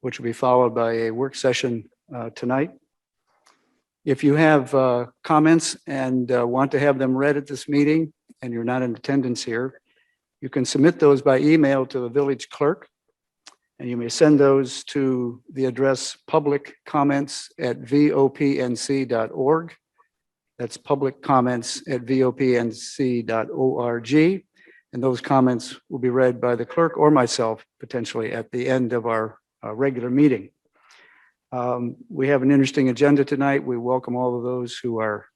which will be followed by a work session tonight. If you have comments and want to have them read at this meeting and you're not in attendance here, you can submit those by email to the village clerk, and you may send those to the address publiccomments@vopnc.org. That's publiccomments@vopnc.org. And those comments will be read by the clerk or myself potentially at the end of our regular meeting. We have an interesting agenda tonight. We welcome all of those who are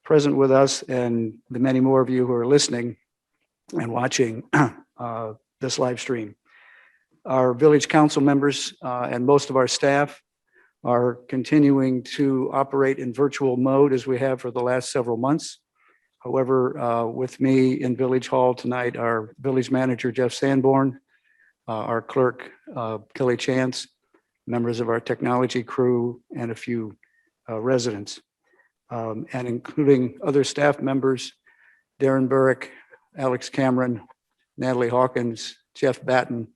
present with us and the many more of you who are listening and watching this live stream. Our village council members and most of our staff are continuing to operate in virtual mode as we have for the last several months. However, with me in Village Hall tonight, our village manager, Jeff Sanborn, our clerk, Kelly Chance, members of our technology crew, and a few residents, and including other staff members, Darren Burrick, Alex Cameron, Natalie Hawkins, Jeff Batten,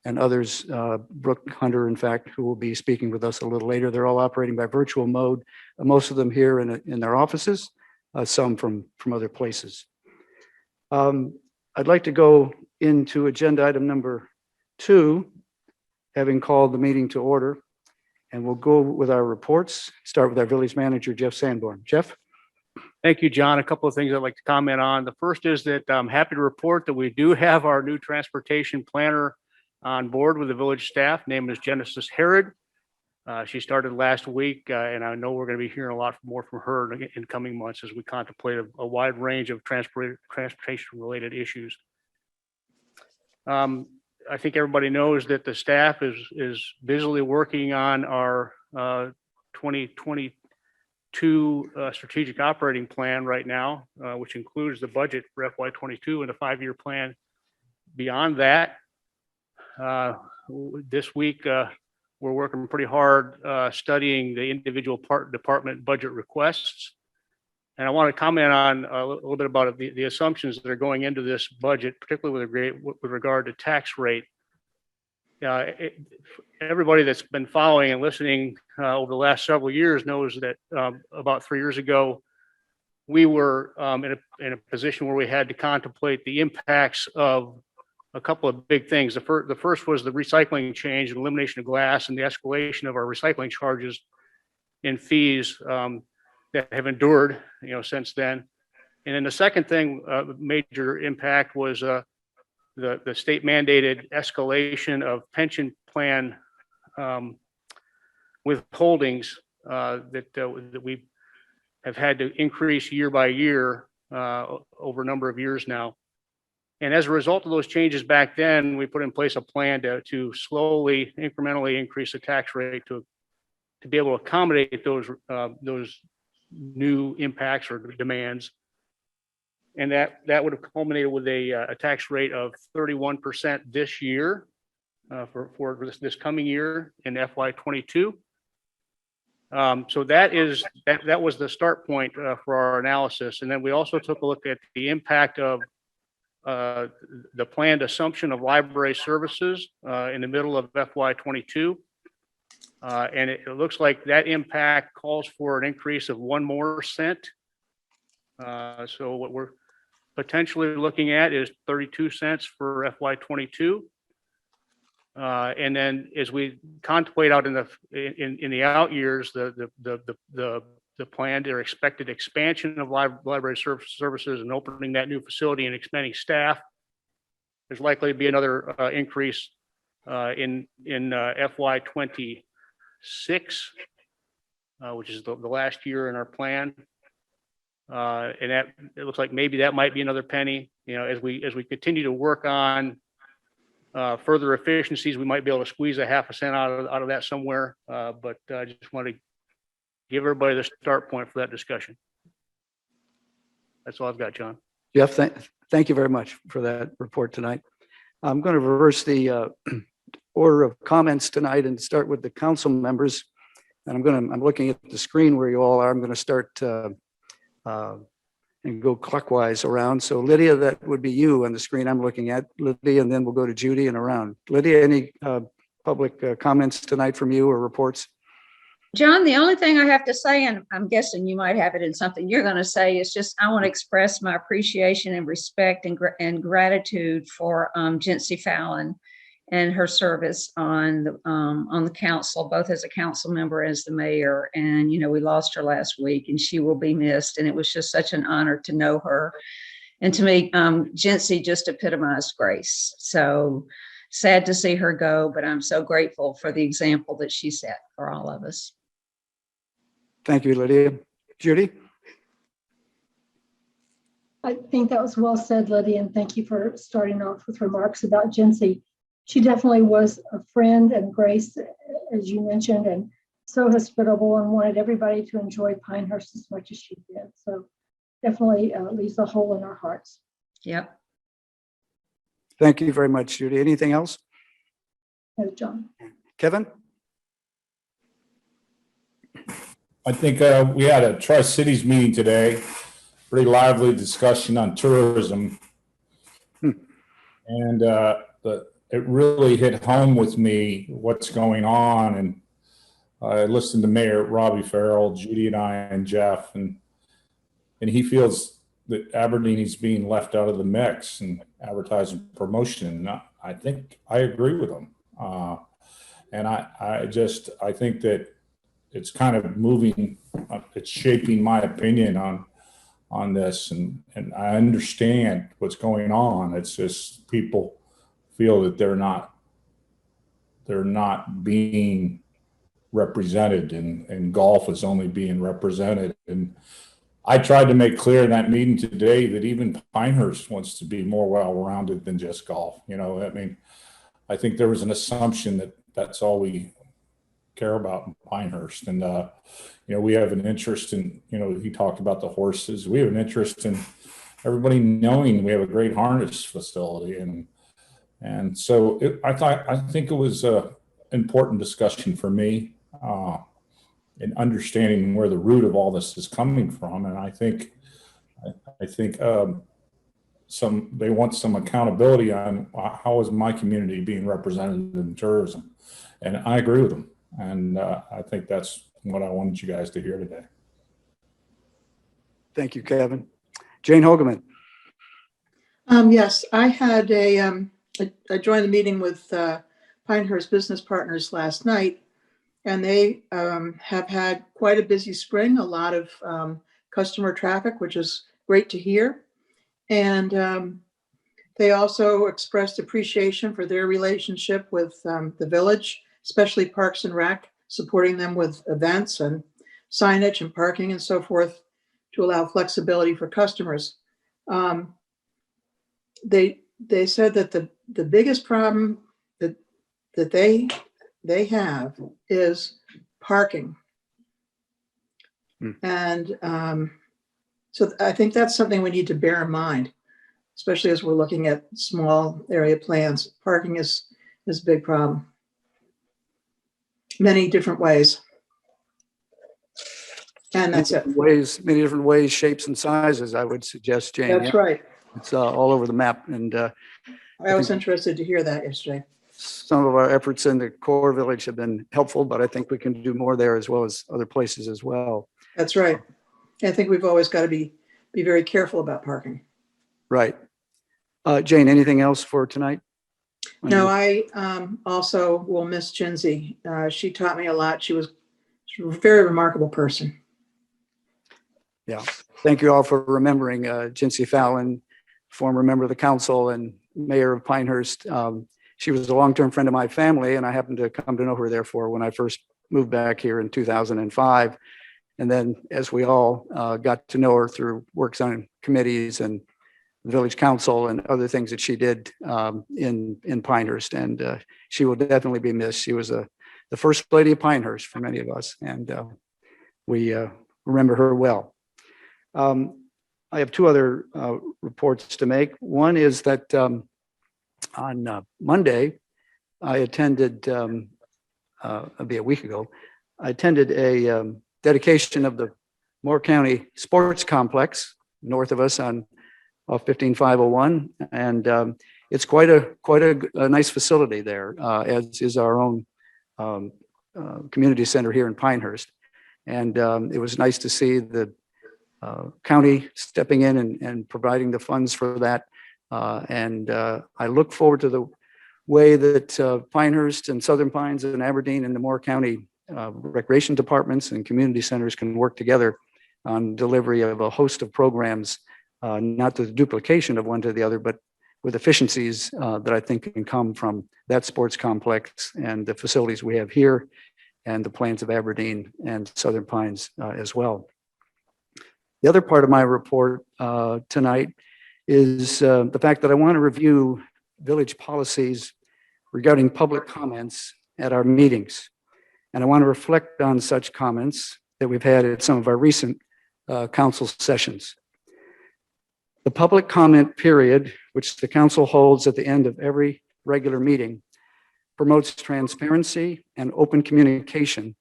and others, Brooke Hunter, in fact, who will be speaking with us a little later. They're all operating by virtual mode, most of them here in their offices, some from other places. I'd like to go into agenda item number 2, having called the meeting to order, and we'll go with our reports. Start with our village manager, Jeff Sanborn. Jeff? Thank you, John. A couple of things I'd like to comment on. The first is that I'm happy to report that we do have our new transportation planner on board with the village staff. Name is Genesis Herod. She started last week, and I know we're going to be hearing a lot more from her in coming months as we contemplate a wide range of transportation-related issues. I think everybody knows that the staff is busily working on our 2022 strategic operating plan right now, which includes the budget for FY22 and a 5-year plan beyond that. This week, we're working pretty hard studying the individual department budget requests. And I want to comment on a little bit about the assumptions that are going into this budget, particularly with regard to tax rate. Everybody that's been following and listening over the last several years knows that about 3 years ago, we were in a position where we had to contemplate the impacts of a couple of big things. The first was the recycling change and elimination of glass and the escalation of our recycling charges and fees that have endured, since then. And then the second thing, major impact, was the state mandated escalation of pension plan withholdings that we have had to increase year by year over a number of years now. And as a result of those changes back then, we put in place a plan to slowly, incrementally increase the tax rate to be able to accommodate those new impacts or demands. And that would have culminated with a tax rate of 31% this year for this coming year in FY22. So that was the start point for our analysis. And then we also took a look at the impact of the planned assumption of library services in the middle of FY22. And it looks like that impact calls for an increase of 1 more cent. So what we're potentially looking at is 32 cents for FY22. And then as we contemplate out in the out years, the planned or expected expansion of library services and opening that new facility and expanding staff, there's likely to be another increase in FY26, which is the last year in our plan. And that it looks like maybe that might be another penny. As we continue to work on further efficiencies, we might be able to squeeze a half a cent out of that somewhere. But I just want to give everybody the start point for that discussion. That's all I've got, John. Jeff, thank you very much for that report tonight. I'm going to reverse the order of comments tonight and start with the council members. And I'm looking at the screen where you all are. I'm going to start and and go clockwise around. So Lydia, that would be you on the screen I'm looking at, Lydia, and then we'll go to Judy and around. Lydia, any public comments tonight from you or reports? John, the only thing I have to say, and I'm guessing you might have it in something you're going to say, is just I want to express my appreciation and respect and gratitude for Jency Fallon and her service on the council, both as a council member as the mayor. And we lost her last week, and she will be missed. And it was just such an honor to know her. And to me, Jency just epitomized grace. So sad to see her go, but I'm so grateful for the example that she set for all of us. Thank you, Lydia. Judy? I think that was well said, Lydia, and thank you for starting off with remarks about Jency. She definitely was a friend and Grace, as you mentioned, and so hospitable and wanted everybody to enjoy Pinehurst as much as she did. So definitely leaves a hole in our hearts. Yep. Thank you very much, Judy. Anything else? No, John. Kevin? I think we had a Tri-Cities meeting today, pretty lively discussion on tourism. And it really hit home with me what's going on. And I listened to Mayor Robbie Farrell, Judy and I, and Jeff, and he feels that Aberdeen is being left out of the mix and advertising promotion. I think I agree with him. And I think that it's kind of moving, it's shaping my opinion on this. And I understand what's going on. It's just people feel that they're not being represented, and golf is only being represented. And I tried to make clear in that meeting today that even Pinehurst wants to be more well-rounded than just golf. I think there was an assumption that that's all we care about in Pinehurst. And, we have an interest in, he talked about the horses. We have an interest in everybody knowing we have a great harness facility. And so I think it was an important discussion for me in understanding where the root of all this is coming from. And I think they want some accountability on how is my community being represented in tourism. And I agree with them. And I think that's what I wanted you guys to hear today. Thank you, Kevin. Jane Hogeman. Yes, I had I joined the meeting with Pinehurst Business Partners last night, and they have had quite a busy spring, a lot of customer traffic, which is great to hear. And they also expressed appreciation for their relationship with the village, especially Parks and Rec, supporting them with events and signage and parking and so forth to allow flexibility for customers. They said that the biggest problem that they have is parking. And so I think that's something we need to bear in mind, especially as we're looking at small area plans. Parking is a big problem. Many different ways. And that's it. Many different ways, shapes, and sizes, I would suggest, Jane. That's right. It's all over the map. And I was interested to hear that yesterday. Some of our efforts in the core village have been helpful, but I think we can do more there as well as other places as well. That's right. I think we've always got to be very careful about parking. Right. Jane, anything else for tonight? No, I also will miss Jency. She taught me a lot. She was a very remarkable person. Yeah. Thank you all for remembering Jency Fallon, former member of the council and mayor of Pinehurst. She was a long-term friend of my family, and I happened to come to know her, therefore, when I first moved back here in 2005. And then as we all got to know her through works on committees and the village council and other things that she did in Pinehurst. And she will definitely be missed. She was the first lady of Pinehurst for many of us. And we remember her well. I have two other reports to make. One is that on Monday, I attended, it'll be a week ago, I attended a dedication of the Moore County Sports Complex north of us on 15501. And it's quite a nice facility there, as is our own community center here in Pinehurst. And it was nice to see the county stepping in and providing the funds for that. And I look forward to the way that Pinehurst and Southern Pines and Aberdeen and the Moore County recreation departments and community centers can work together on delivery of a host of programs, not the duplication of one to the other, but with efficiencies that I think can come from that sports complex and the facilities we have here and the plans of Aberdeen and Southern Pines as well. The other part of my report tonight is the fact that I want to review village policies regarding public comments at our meetings. And I want to reflect on such comments that we've had at some of our recent council sessions. The public comment period, which the council holds at the end of every regular meeting, promotes transparency and open communication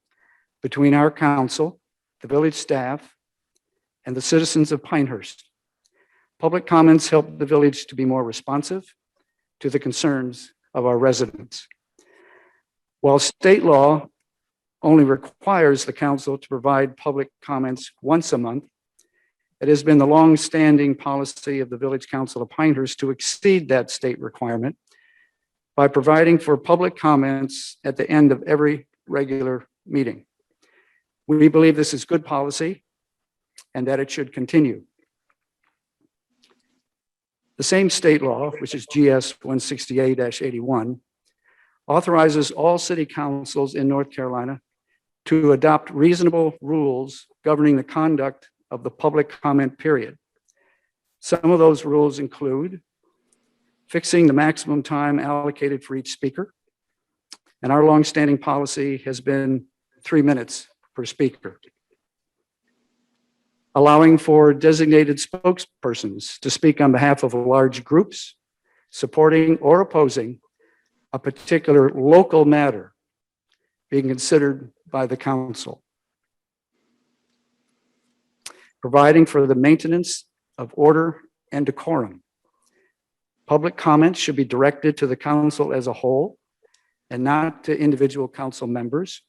between our council, the village staff, and the citizens of Pinehurst. Public comments help the village to be more responsive to the concerns of our residents. While state law only requires the council to provide public comments once a month, it has been the long-standing policy of the Village Council of Pinehurst to exceed that state requirement by providing for public comments at the end of every regular meeting. We believe this is good policy and that it should continue. The same state law, which is GS 168-81, authorizes all city councils in North Carolina to adopt reasonable rules governing the conduct of the public comment period. Some of those rules include fixing the maximum time allocated for each speaker, and our longstanding policy has been 3 minutes per speaker. Allowing for designated spokespersons to speak on behalf of large groups, supporting or opposing a particular local matter being considered by the council. Providing for the maintenance of order and decorum. Public comments should be directed to the council as a whole and not to individual council members.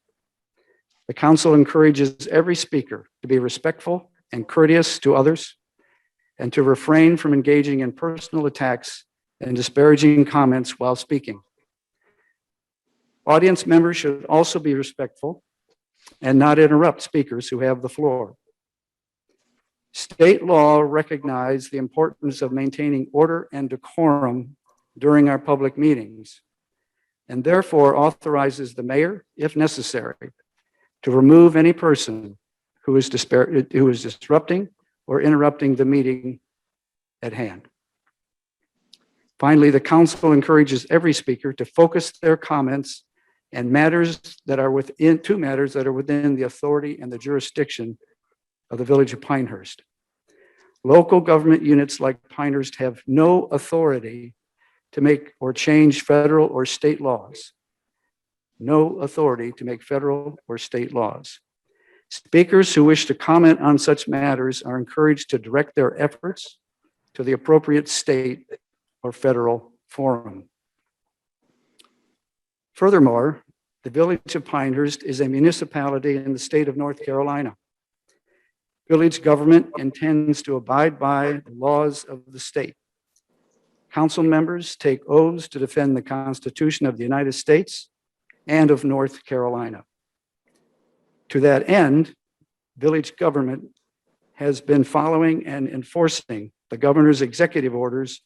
The council encourages every speaker to be respectful and courteous to others and to refrain from engaging in personal attacks and disparaging comments while speaking. Audience members should also be respectful and not interrupt speakers who have the floor. State law recognizes the importance of maintaining order and decorum during our public meetings, and therefore authorizes the mayor, if necessary, to remove any person who is disrupting or interrupting the meeting at hand. Finally, the council encourages every speaker to focus their comments and matters that are within the authority and the jurisdiction of the village of Pinehurst. Local government units like Pinehurst have no authority to make or change federal or state laws. No authority to make federal or state laws. Speakers who wish to comment on such matters are encouraged to direct their efforts to the appropriate state or federal forum. Furthermore, the village of Pinehurst is a municipality in the state of North Carolina. Village government intends to abide by the laws of the state. Council members take oaths to defend the Constitution of the United States and of North Carolina. To that end, village government has been following and enforcing the governor's executive orders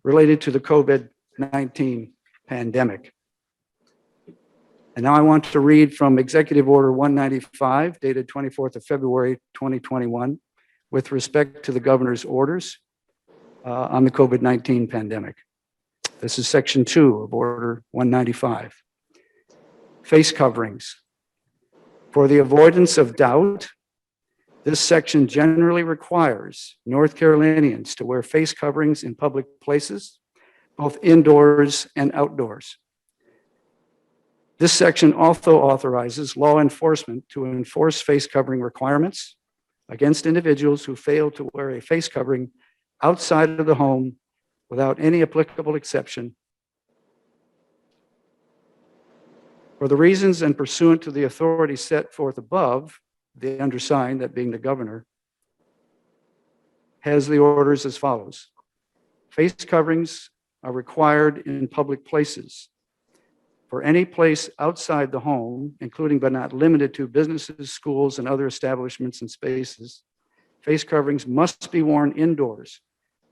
related to the COVID-19 pandemic. And now I want to read from Executive Order 195, dated 24th of February, 2021, with respect to the governor's orders on the COVID-19 pandemic. This is Section 2 of Order 195. Face coverings. For the avoidance of doubt, this section generally requires North Carolinians to wear face coverings in public places, both indoors and outdoors. This section also authorizes law enforcement to enforce face covering requirements against individuals who fail to wear a face covering outside of the home without any applicable exception for the reasons and pursuant to the authority set forth above, the undersigned, that being the governor, has the orders as follows. Face coverings are required in public places. For any place outside the home, including but not limited to businesses, schools, and other establishments and spaces, face coverings must be worn indoors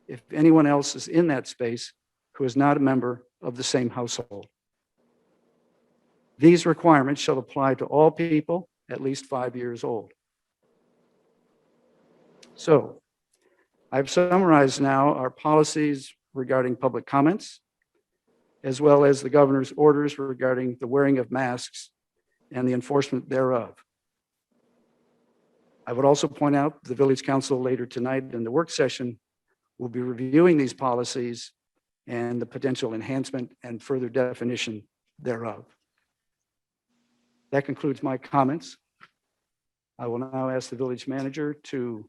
if anyone else is in that space who is not a member of the same household. These requirements shall apply to all people at least 5 years old. So, I've summarized now our policies regarding public comments, as well as the governor's orders regarding the wearing of masks and the enforcement thereof. I would also point out the Village Council later tonight in the work session will be reviewing these policies and the potential enhancement and further definition thereof. That concludes my comments. I will now ask the village manager to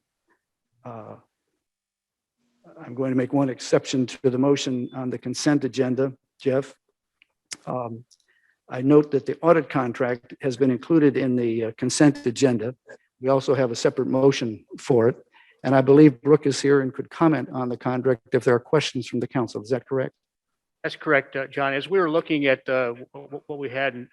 I'm going to make one exception to the motion on the consent agenda, Jeff. I note that the audit contract has been included in the consent agenda. We also have a separate motion for it. And I believe Brooke is here and could comment on the contract if there are questions from the council. Is that correct? That's correct, John. As we were looking at what we had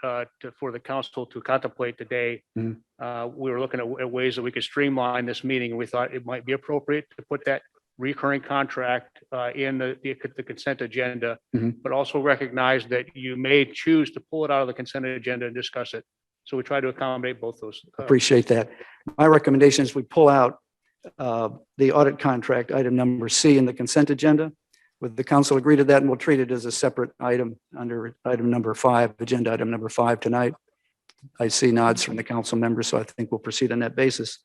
for the council to contemplate today, we were looking at ways that we could streamline this meeting. We thought it might be appropriate to put that recurring contract in the consent agenda, but also recognize that you may choose to pull it out of the consent agenda and discuss it. So we try to accommodate both those. Appreciate that. My recommendation is we pull out the audit contract, item number C, in the consent agenda. Would the council agree to that? And we'll treat it as a separate item under item number 5, agenda item number 5 tonight. I see nods from the council members, so I think we'll proceed on that basis,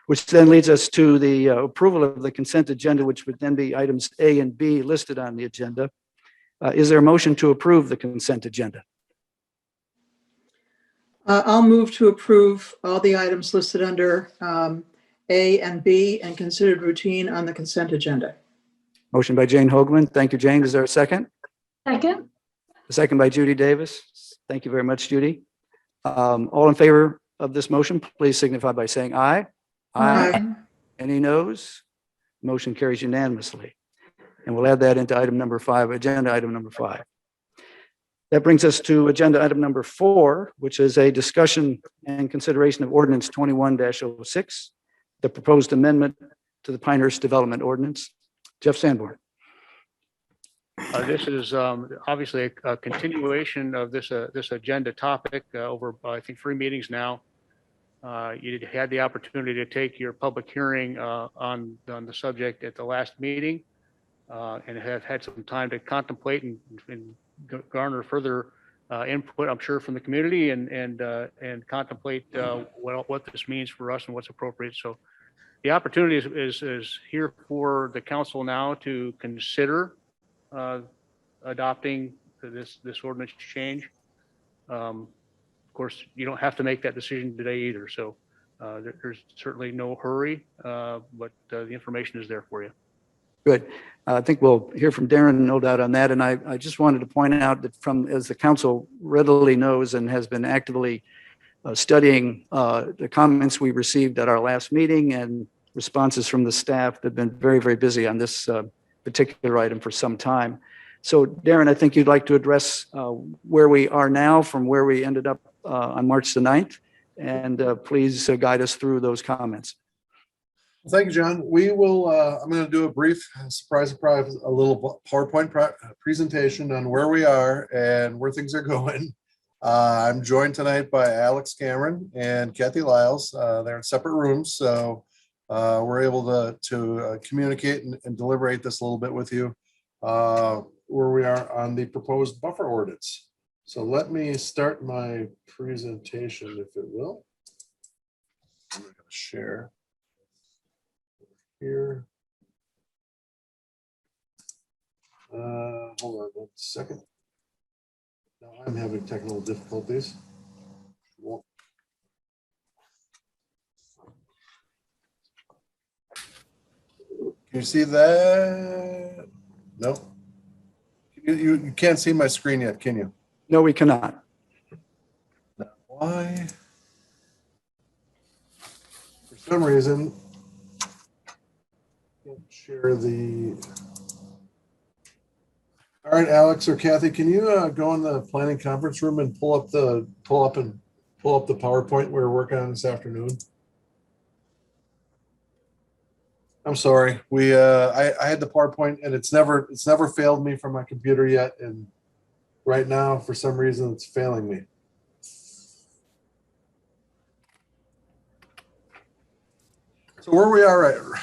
which then leads us to the approval of the consent agenda, which would then be items A and B listed on the agenda. Is there a motion to approve the consent agenda? I'll move to approve all the items listed under A and B and considered routine on the consent agenda. Motion by Jane Hoagland. Thank you, Jane. Is there a second? Second. A second by Judy Davis. Thank you very much, Judy. All in favor of this motion, please signify by saying aye. Aye. Any noes? Motion carries unanimously. And we'll add that into item number 5, agenda item number 5. That brings us to agenda item number 4, which is a discussion and consideration of ordinance 21-06, the proposed amendment to the Pinehurst Development Ordinance. Jeff Sanborn. This is obviously a continuation of this agenda topic over, I think, 3 meetings now. You had the opportunity to take your public hearing on the subject at the last meeting and have had some time to contemplate and garner further input, I'm sure, from the community and contemplate what this means for us and what's appropriate. So the opportunity is here for the council now to consider adopting this ordinance change. Of course, you don't have to make that decision today either. So there's certainly no hurry, but the information is there for you. Good. I think we'll hear from Darren, no doubt on that. And I just wanted to point out that as the council readily knows and has been actively studying the comments we received at our last meeting and responses from the staff, they've been very, very busy on this particular item for some time. So Darren, I think you'd like to address where we are now from where we ended up on March the 9th, and please guide us through those comments. Thank you, John. We will, I'm going to do a brief, surprise, a little PowerPoint presentation on where we are and where things are going. I'm joined tonight by Alex Cameron and Kathy Lyles. They're in separate rooms, so we're able to communicate and deliberate this a little bit with you, where we are on the proposed buffer ordinance. So let me start my presentation, if it will. I'm going to share here. Hold on 1 second. Now I'm having technical difficulties. You see that? No. You can't see my screen yet, can you? No, we cannot. Why? For some reason, can't share the. All right, Alex or Kathy, can you go in the planning conference room and pull up the PowerPoint we were working on this afternoon? I'm sorry. I had the PowerPoint and it's never failed me from my computer yet, and right now for some reason it's failing me. So where we are,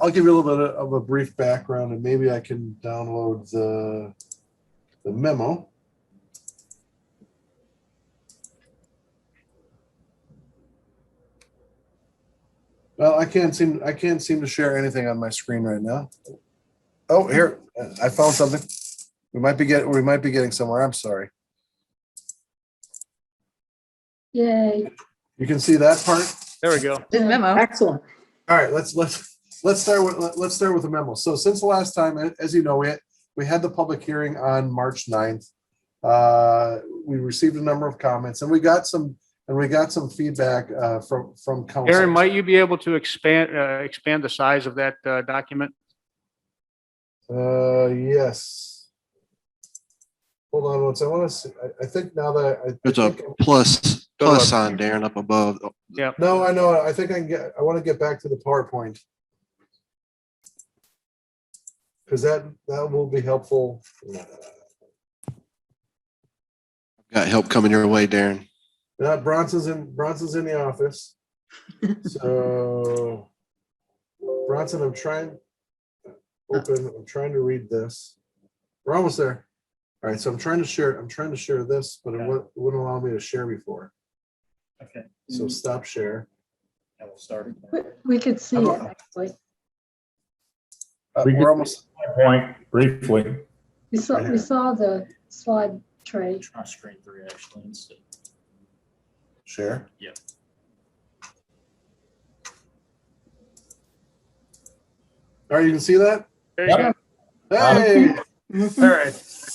I'll give you a little bit of a brief background, and maybe I can download the memo. Well, I can't seem to share anything on my screen right now. Oh, here, I found something. We might be getting somewhere. I'm sorry. Yay. You can see that part. There we go. The memo. Excellent. All right, let's start with the memo. So since the last time, as you know, we had the public hearing on March 9th. We received a number of comments, and we got some feedback from council. Aaron, might you be able to expand the size of that document? Yes. Hold on once. I want to see. I think now that There's a plus sign, Darren, up above. Yeah. No, I know. I think I want to get back to the PowerPoint because that will be helpful. Got help coming your way, Darren. Bronson's in the office. So Bronson, I'm trying to read this. We're almost there. All right, so I'm trying to share this, but it wouldn't allow me to share before. Okay. So stop share. I will start. We could see it, actually. We We're can- almost. Point briefly. We saw the slide tray. Try screen 3 actually instead. Share. Yeah. All right, you can see that? There you go. Hey!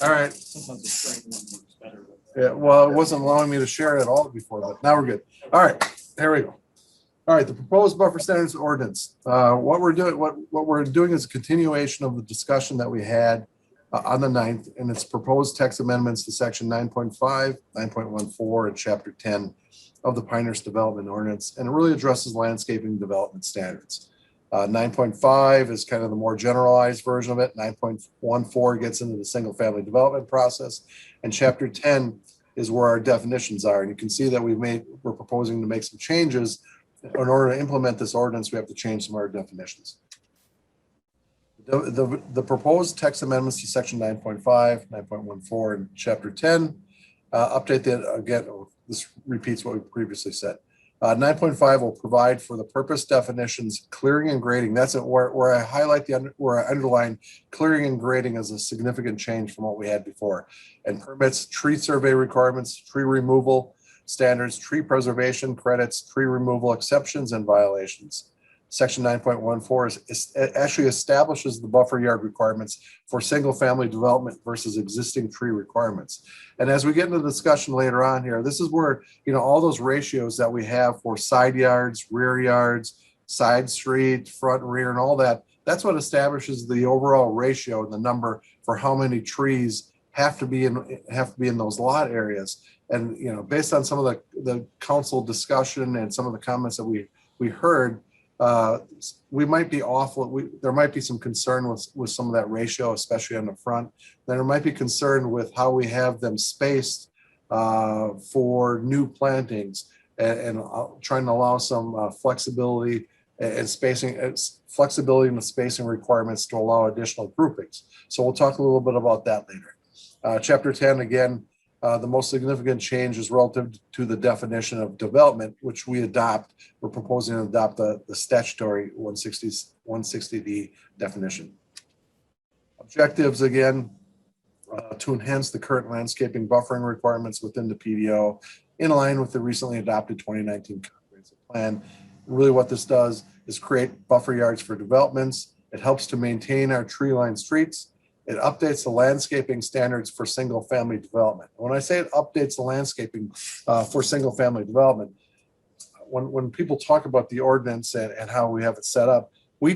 All right. Sometimes the screen one works better. Yeah, well, it wasn't allowing me to share it at all before, but now we're good. All right, there we go. All right, the proposed buffer standards ordinance. What we're doing is a continuation of the discussion that we had on the 9th, and it's proposed text amendments to section 9.5, 9.14, and chapter 10 of the Pinehurst Development Ordinance, and it really addresses landscaping development standards. 9.5 is kind of the more generalized version of it. 9.14 gets into the single family development process, and chapter 10 is where our definitions are. And you can see that we're proposing to make some changes. In order to implement this ordinance, we have to change some of our definitions. The proposed text amendments to section 9.5, 9.14, and chapter 10 update that again. This repeats what we previously said. 9.5 will provide for the purpose definitions, clearing and grading. That's it, where I highlight where I underline clearing and grading as a significant change from what we had before. And permits, tree survey requirements, tree removal standards, tree preservation credits, tree removal exceptions and violations. Section 9.14 actually establishes the buffer yard requirements for single family development versus existing tree requirements. And as we get into the discussion later on here, this is where, all those ratios that we have for side yards, rear yards, side street, front and rear, and all that, that's what establishes the overall ratio and the number for how many trees have to be in those lot areas. And, based on some of the council discussion and some of the comments that we heard, we might be off. There might be some concern with some of that ratio, especially on the front. Then there might be concern with how we have them spaced for new plantings and trying to allow some flexibility and flexibility in the spacing requirements to allow additional groupings. So we'll talk a little bit about that later. Chapter 10, again, the most significant change is relative to the definition of development, which we're proposing to adopt the statutory 160D definition. Objectives, again, to enhance the current landscaping buffering requirements within the PDO in line with the recently adopted 2019 comprehensive plan. Really what this does is create buffer yards for developments It helps to maintain our tree-lined streets. It updates the landscaping standards for single-family development. When I say it updates the landscaping for single-family development, when people talk about the ordinance and how we have it set up, we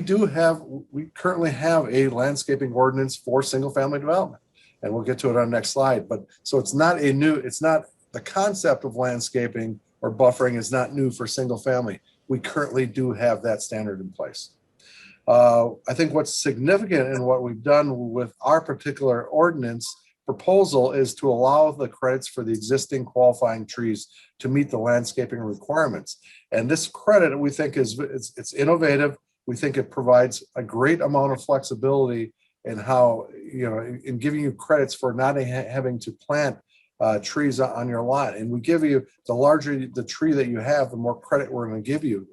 currently have a landscaping ordinance for single-family development, and we'll get to it on the next slide. But so it's not the concept of landscaping or buffering is not new for single-family. We currently do have that standard in place. I think what's significant in what we've done with our particular ordinance proposal is to allow the credits for the existing qualifying trees to meet the landscaping requirements. And this credit, we think, it's innovative. We think it provides a great amount of flexibility in how, in giving you credits for not having to plant trees on your lot. And we give you, the larger the tree that you have, the more credit we're going to give you.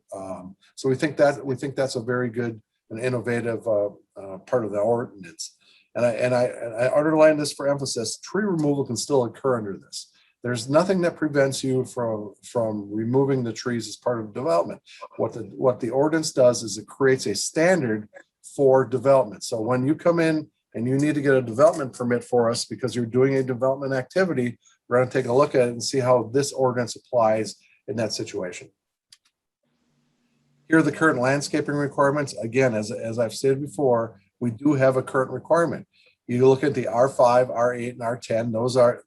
So we think that's a very good and innovative part of the ordinance. And I underline this for emphasis: tree removal can still occur under this. There's nothing that prevents you from removing the trees as part of development. What the ordinance does is it creates a standard for development. So when you come in and you need to get a development permit for us because you're doing a development activity, we're going to take a look at it and see how this ordinance applies in that situation. Here are the current landscaping requirements. Again, as I've stated before, we do have a current requirement. You look at the R5, R8, and R10.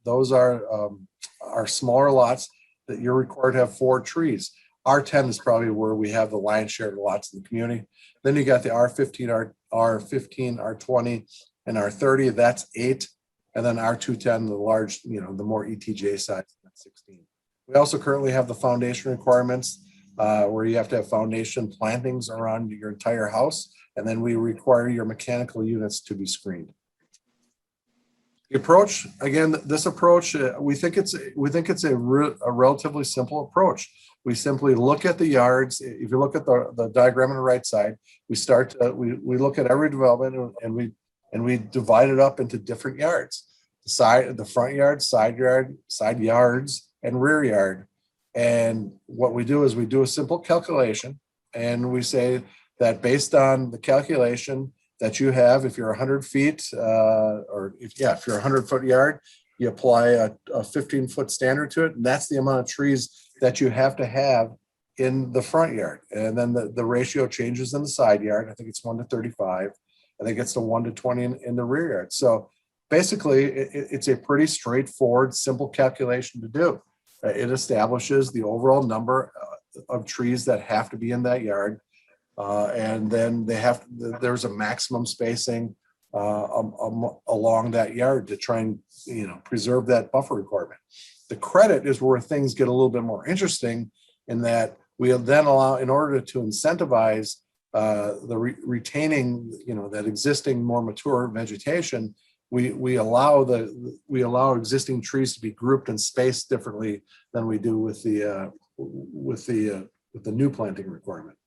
Those are smaller lots that you're required to have 4 trees. R10 is probably where we have the lion's share of the lots in the community. Then you got the R15, R15, R20, and R30. That's 8. And then R210, the large, the more ETJ size, that's 16. We also currently have the foundation requirements where you have to have foundation plantings around your entire house. And then we require your mechanical units to be screened. The approach, again, this approach, we think it's a relatively simple approach. We simply look at the yards. If you look at the diagram on the right side, we look at every development and we divide it up into different yards: the front yard, side yards, and rear yard. And what we do is we do a simple calculation, and we say that based on the calculation that you have, if you're 100 feet, if you're 100-foot yard, you apply a 15-foot standard to it, and that's the amount of trees that you have to have in the front yard. And then the ratio changes in the side yard. I think it's 1 to 35. I think it's to 1 to 20 in the rear yard. So basically, it's a pretty straightforward, simple calculation to do. It establishes the overall number of trees that have to be in that yard. And then there's a maximum spacing along that yard to try and preserve that buffer requirement. The credit is where things get a little bit more interesting, in that we then allow, in order to incentivize retaining that existing more mature vegetation, we allow existing trees to be grouped and spaced differently than we do with the new planting requirement.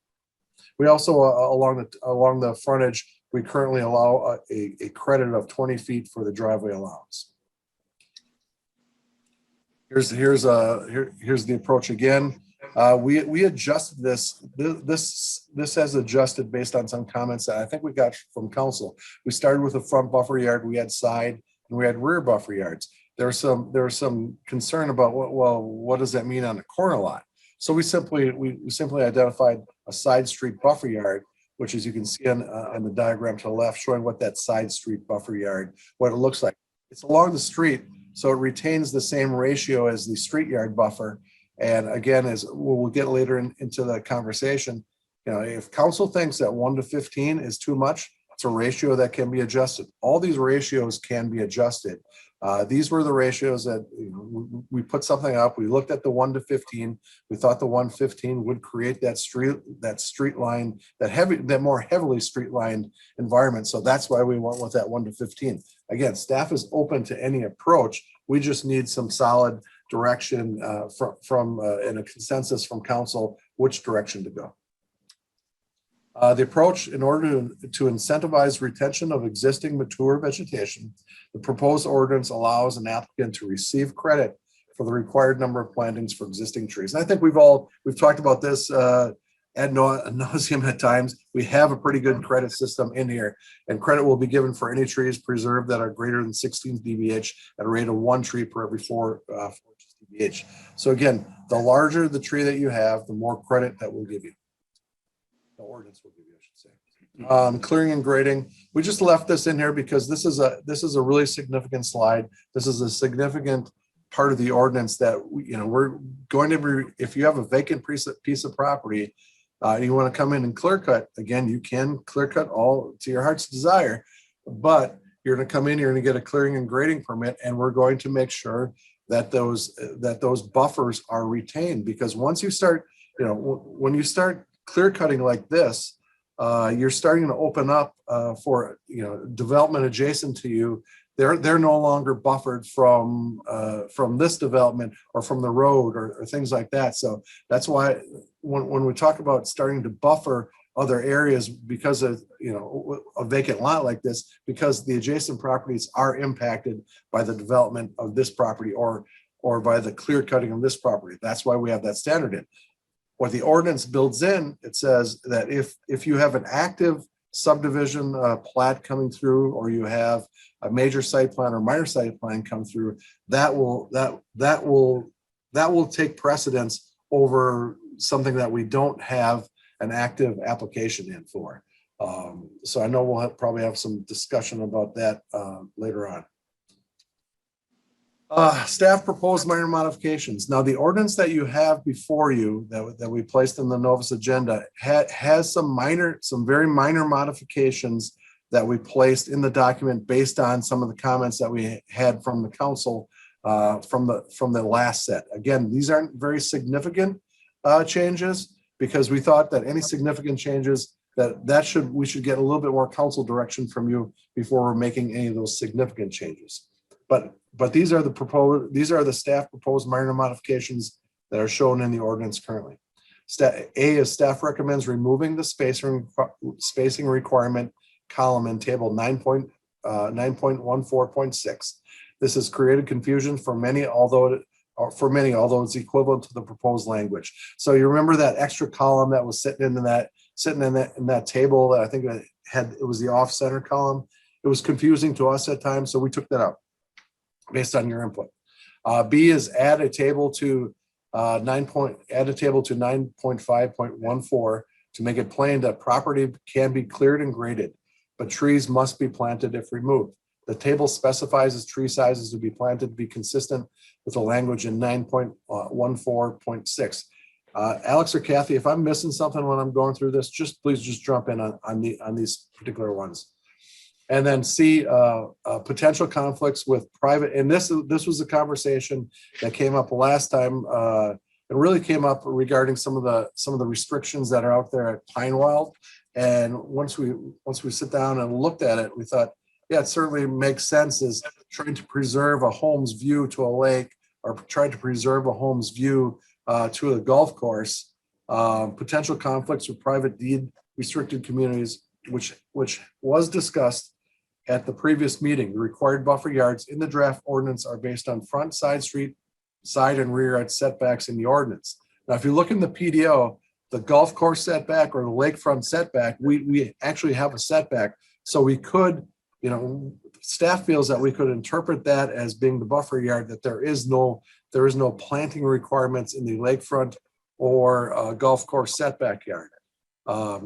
We also, along the frontage, we currently allow a credit of 20 feet for the driveway allowance. Here's the approach again. We adjusted this. This has adjusted based on some comments that I think we got from council. We started with a front buffer yard, we had side, and we had rear buffer yards. There was some concern about what does that mean on a corner lot? So we simply identified a side street buffer yard, which, as you can see on the diagram to the left, showing what that side street buffer yard, what it looks like. It's along the street, so it retains the same ratio as the street yard buffer. And again, as we'll get later into the conversation, if council thinks that 1 to 15 is too much, it's a ratio that can be adjusted. All these ratios can be adjusted. These were the ratios that we put something up. We looked at the 1 to 15. We thought the 115 would create that street line, that more heavily street lined environment. So that's why we went with that 1 to 15. Again, staff is open to any approach. We just need some solid direction from and a consensus from council which direction to go. The approach, in order to incentivize retention of existing mature vegetation, the proposed ordinance allows an applicant to receive credit for the required number of plantings for existing trees. And I think we've talked about this ad nauseum at times, we have a pretty good credit system in here, and credit will be given for any trees preserved that are greater than 16 dBH at a rate of 1 tree per every 4 dBH. So again, the larger the tree that you have, the more credit that we'll give you. The ordinance will give you, I should say. Clearing and grading. We just left this in here because this is a really significant slide. This is a significant part of the ordinance that we're going to be. If you have a vacant piece of property, and you want to come in and clear cut, again, you can clear cut all to your heart's desire, but you're going to come in, you're going to get a clearing and grading permit, and we're going to make sure that those buffers are retained, because once you start, when you start clear cutting like this, you're starting to open up for development adjacent to you. They're no longer buffered from this development or from the road or things like that. So that's why when we talk about starting to buffer other areas because of a vacant lot like this, because the adjacent properties are impacted by the development of this property or by the clear cutting of this property. That's why we have that standard in. What the ordinance builds in, it says that if you have an active subdivision plat coming through, or you have a major site plan or minor site plan come through, that will take precedence over something that we don't have an active application in for. So I know we'll probably have some discussion about that later on. Staff proposed minor modifications. Now, the ordinance that you have before you that we placed in the Novus agenda has some very minor modifications that we placed in the document based on some of the comments that we had from the council from the last set. Again, these aren't very significant changes, because we thought that any significant changes we should get a little bit more council direction from you before we're making any of those significant changes. But these are the staff proposed minor modifications that are shown in the ordinance currently. A is staff recommends removing the spacing requirement column in table 9.14.6. This has created confusion for many, although it's equivalent to the proposed language. So you remember that extra column that was sitting in that table that I think it was the off center column. It was confusing to us at times, so we took that out based on your input. B is add a table to 9.5.14 to make it plain that property can be cleared and graded, but trees must be planted if removed. The table specifies as tree sizes to be planted to be consistent with the language in 9.14.6. Alex or Kathy, if I'm missing something when I'm going through this, please jump in on these particular ones. And then C, potential conflicts with private, and this was a conversation that came up last time. It really came up regarding some of the restrictions that are out there at Pinewild. And once we sit down and looked at it, we thought, yeah, it certainly makes sense, is trying to preserve a home's view to a lake, or trying to preserve a home's view to a golf course. Potential conflicts with private deed restricted communities, which was discussed at the previous meeting. The required buffer yards in the draft ordinance are based on front, side street, side and rear yard setbacks in the ordinance. Now, if you look in the PDO, the golf course setback or the lakefront setback, we actually have a setback. So we could, staff feels that we could interpret that as being the buffer yard, that there is no planting requirements in the lakefront or golf course setback yard.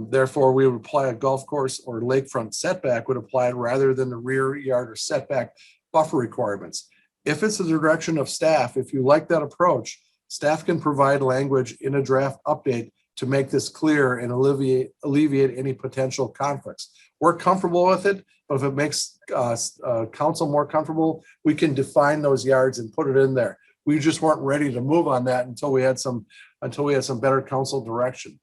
Therefore, we would apply a golf course or lakefront setback would apply rather than the rear yard or setback buffer requirements. If it's the direction of staff, if you like that approach, staff can provide language in a draft update to make this clear and alleviate any potential conflicts. We're comfortable with it, but if it makes council more comfortable, we can define those yards and put it in there. We just weren't ready to move on that until we had some better council direction.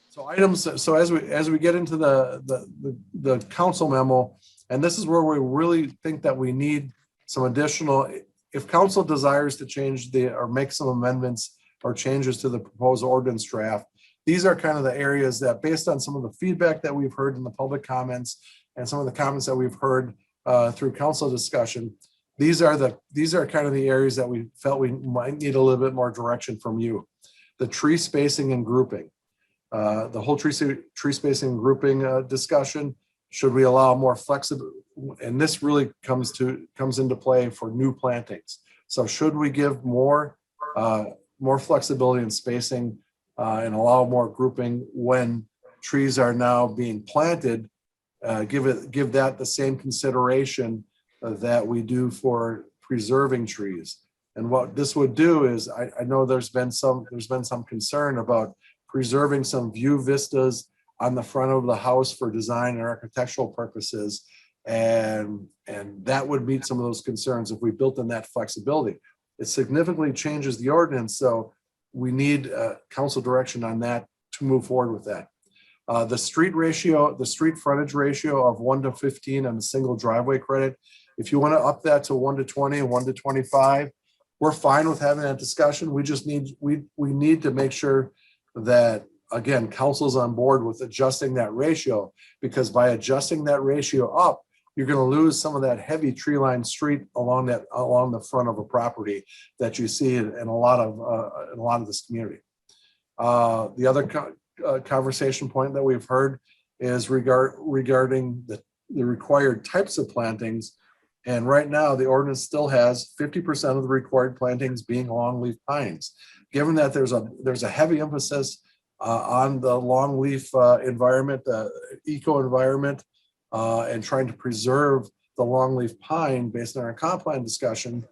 So as we get into the council memo, and this is where we really think that we need some additional, if council desires to change or make some amendments or changes to the proposed ordinance draft, these are kind of the areas that, based on some of the feedback that we've heard in the public comments and some of the comments that we've heard through council discussion, these are kind of the areas that we felt we might need a little bit more direction from you. The tree spacing and grouping, the whole tree spacing and grouping discussion. Should we allow more flexible? And this really comes into play for new plantings. So should we give more flexibility in spacing and allow more grouping when trees are now being planted? Give that the same consideration that we do for preserving trees. And what this would do is, I know there's been some concern about preserving some view vistas on the front of the house for design and architectural purposes. And that would meet some of those concerns if we built in that flexibility. It significantly changes the ordinance. So we need council direction on that to move forward with that. The street frontage ratio of 1 to 15 on the single driveway credit. If you want to up that to 1 to 20 and 1 to 25, we're fine with having that discussion. We just need to make sure that, again, council's on board with adjusting that ratio, because by adjusting that ratio up, you're going to lose some of that heavy tree line street along the front of a property that you see in a lot of this community. The other conversation point that we've heard is regarding the required types of plantings. And right now, the ordinance still has 50% of the required plantings being longleaf pines. Given that there's a heavy emphasis on the longleaf environment, the eco environment, and trying to preserve the longleaf pine based on our comp plan discussion,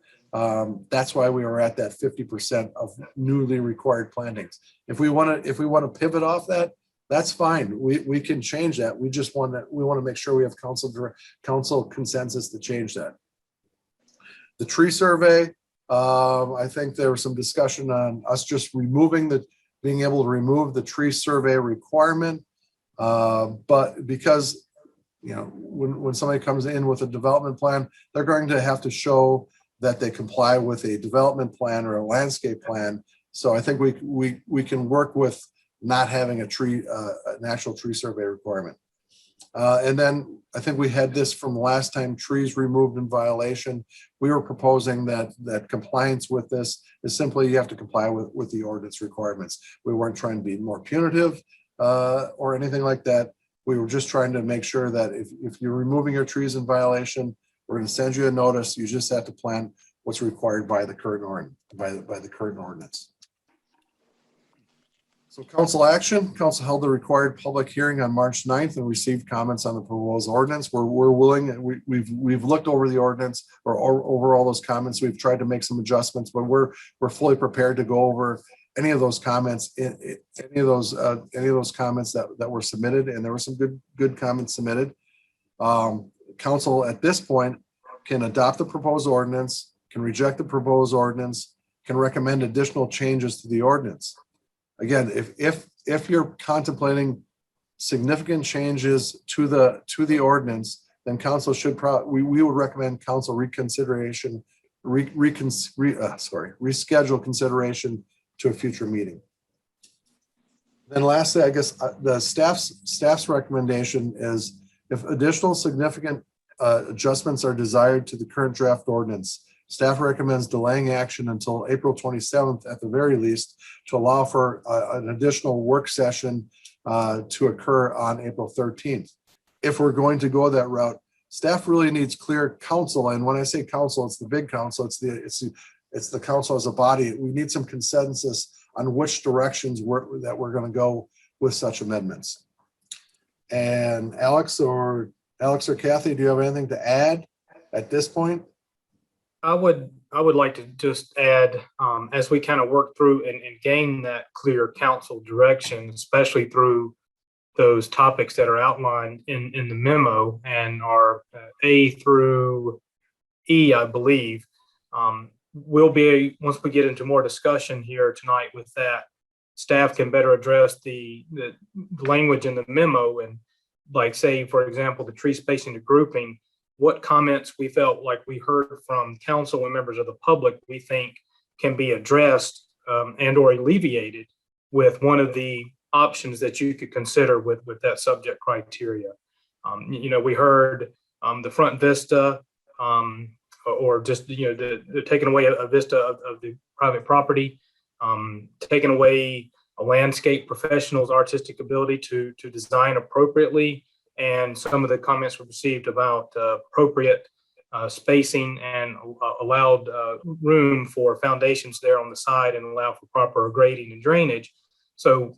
that's why we are at that 50% of newly required plantings. If we want to pivot off that, that's fine. We can change that. We want to make sure we have council consensus to change that. The tree survey, I think there was some discussion on us just being able to remove the tree survey requirement. But because, when somebody comes in with a development plan, they're going to have to show that they comply with a development plan or a landscape plan. So I think we can work with not having an actual tree survey requirement. And then I think we had this from last time, trees removed in violation. We were proposing that compliance with this is simply you have to comply with the ordinance requirements. We weren't trying to be more punitive or anything like that. We were just trying to make sure that if you're removing your trees in violation, we're going to send you a notice. You just have to plant what's required by the current ordinance. So council action, council held the required public hearing on March 9th and received comments on the proposed ordinance. We're willing, and we've looked over the ordinance or over all those comments. We've tried to make some adjustments, but we're fully prepared to go over any of those comments, any of those comments that were submitted, and there were some good comments submitted. Council at this point can adopt the proposed ordinance, can reject the proposed ordinance, can recommend additional changes to the ordinance. Again, if you're contemplating significant changes to the ordinance, then council should we would recommend council reconsideration, reschedule consideration to a future meeting. Then lastly, I guess the staff's recommendation is if additional significant adjustments are desired to the current draft ordinance, staff recommends delaying action until April 27th at the very least to allow for an additional work session to occur on April 13th. If we're going to go that route, staff really needs clear counsel. And when I say counsel, it's the big council. It's the council as a body. We need some consensus on which directions that we're going to go with such amendments. And Alex or Kathy, do you have anything to add at this point? I would like to just add, as we kind of work through and gain that clear council direction, especially through those topics that are outlined in the memo and are A through E, I believe. Once we get into more discussion here tonight with that, staff can better address the language in the memo and, like, say, for example, the tree spacing to grouping, what comments we felt like we heard from council and members of the public we think can be addressed and or alleviated with one of the options that you could consider with that subject criteria. We heard the front vista or just, the taking away a vista of the private property, taking away a landscape professional's artistic ability to design appropriately, and some of the comments were received about appropriate spacing and allowed room for foundations there on the side and allow for proper grading and drainage. So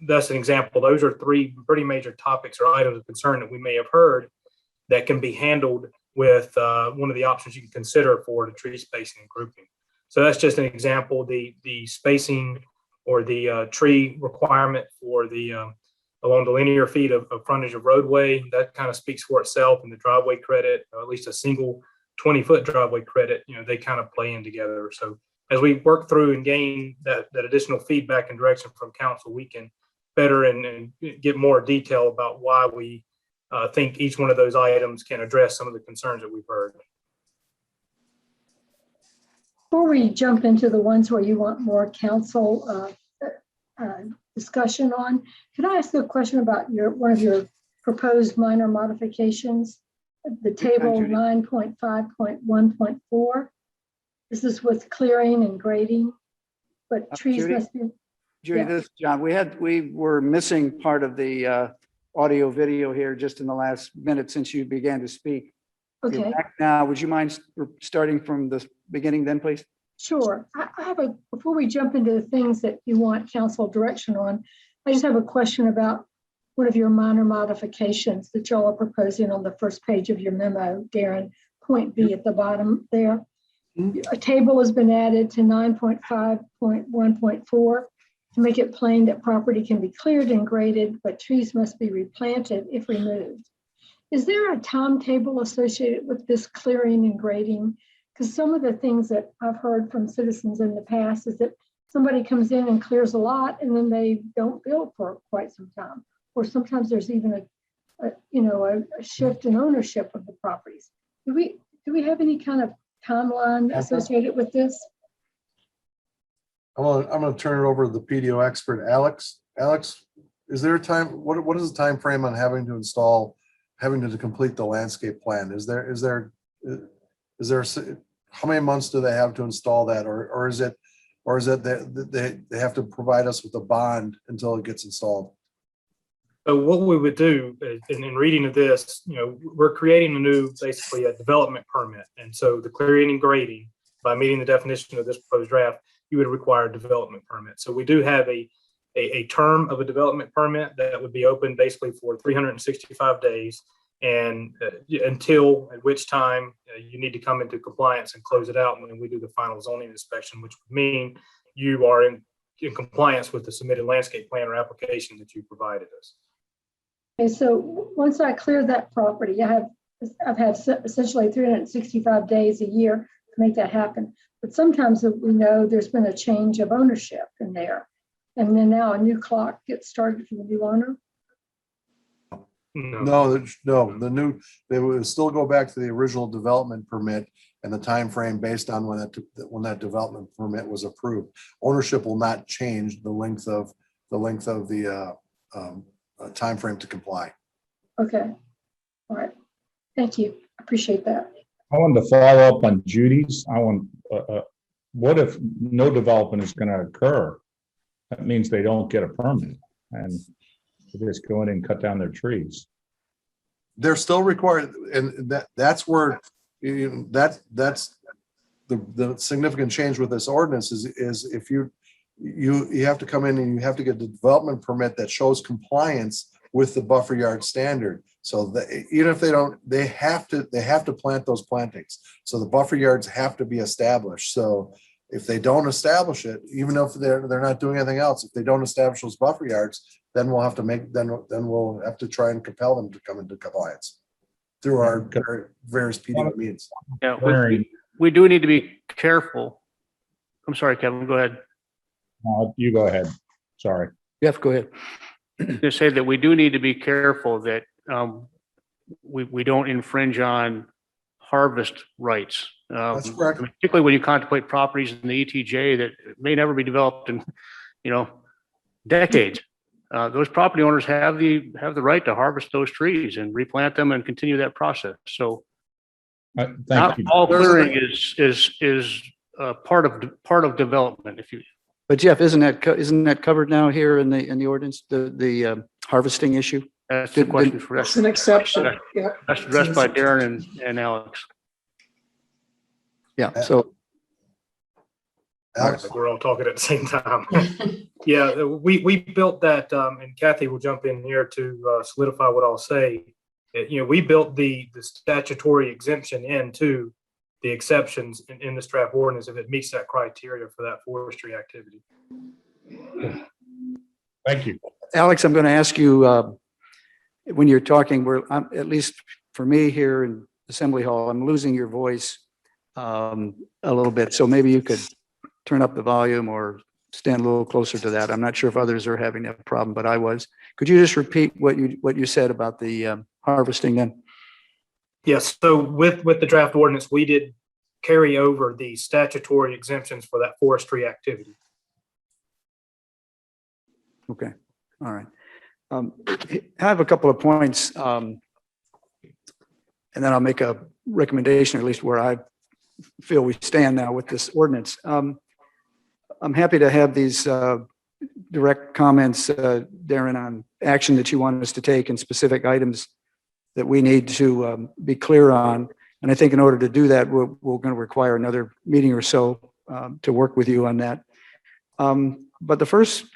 that's an example. Those are three pretty major topics or items of concern that we may have heard that can be handled with one of the options you can consider for the tree spacing and grouping. So that's just an example. The spacing or the tree requirement for the along the linear feet of frontage of roadway, that kind of speaks for itself. And the driveway credit, or at least a single 20-foot driveway credit, they kind of play in together. So as we work through and gain that additional feedback and direction from council, we can better and get more detail about why we think each one of those items can address some of the concerns that we've heard. Before we jump into the ones where you want more council discussion on, can I ask you a question about one of your proposed minor modifications? The table 9.5.1.4. This is with clearing and grading, but trees Judy? must be. Judy, Yeah. this is John. We were missing part of the audio video here just in the last minute since you began to speak. You're Okay, back now, would you mind starting from the beginning then, please? sure. I have before we jump into the things that you want council direction on, I just have a question about one of your minor modifications that y'all are proposing on the first page of your memo, Darren, point B at the bottom there. A table has been added to 9.5.1.4 to make it plain that property can be cleared and graded, but trees must be replanted if removed. Is there a timetable associated with this clearing and grading? Because some of the things that I've heard from citizens in the past is that somebody comes in and clears a lot and then they don't build for quite some time. Or sometimes there's even a shift in ownership of the properties. Do we have any kind of timeline associated with this? I'm gonna turn it over to the PDO expert, Alex. Alex, is there a time, what is the time frame on having to complete the landscape plan? Is there, how many months do they have to install that? Or is it that they have to provide us with a bond until it gets installed? So what we would do in reading of this, we're creating basically a development permit. And so the clearing and grading, by meeting the definition of this proposed draft, you would require a development permit. So we do have a term of a development permit that would be open basically for 365 days. And until at which time you need to come into compliance and close it out. And then we do the final zoning inspection, which would mean you are in compliance with the submitted landscape plan or application that you provided us. Okay, so once I clear that property, I've had essentially 365 days a year to make that happen. But sometimes we know there's been a change of ownership in there. And then now a new clock gets started for the new owner. No, they would still go back to the original development permit and the time frame based on when that development permit was approved. Ownership will not change the length of the time frame to comply. Okay, all right. Thank you. Appreciate that. I wanted to follow up on Judy's. What if no development is going to occur? That means they don't get a permit and they just go in and cut down their trees. They're still required, and that's where that's the significant change with this ordinance is if you have to come in and you have to get the development permit that shows compliance with the buffer yard standard. So even if they don't, they have to plant those plantings. So the buffer yards have to be established. So if they don't establish it, even if they're not doing anything else, if they don't establish those buffer yards, then we'll have to try and compel them to come into compliance through our various PDO means. Yeah, we do need to be careful. I'm sorry, Kevin, go ahead. You go ahead. Sorry. Jeff, go ahead. To say that we do need to be careful that we don't infringe on harvest rights. That's correct. Particularly when you contemplate properties in the ETJ that may never be developed in, decades. Those property owners have the right to harvest those trees and replant them and continue that process. So Thank Not you. all There's a- clearing is part of development, if you, But Jeff, isn't that covered now here in the ordinance, the harvesting issue? that's the question for It's an exception. Yeah. that's addressed by Darren and Alex. Yeah, so, Alex? We're all talking at the same time. Yeah, we built that, and Kathy will jump in here to solidify what I'll say. We built the statutory exemption into the exceptions in this draft ordinance if it meets that criteria for that forestry activity. Thank you. Alex, I'm going to ask you, when you're talking, at least for me here in Assembly Hall, I'm losing your voice a little bit. So maybe you could turn up the volume or stand a little closer to that. I'm not sure if others are having that problem, but I was. Could you just repeat what you said about the harvesting then? Yes, so with the draft ordinance, we did carry over the statutory exemptions for that forestry activity. Okay, all right. I have a couple of points, and then I'll make a recommendation, or at least where I feel we stand now with this ordinance. I'm happy to have these direct comments, Darren, on action that you want us to take and specific items that we need to be clear on. And I think in order to do that, we're going to require another meeting or so to work with you on that. But the first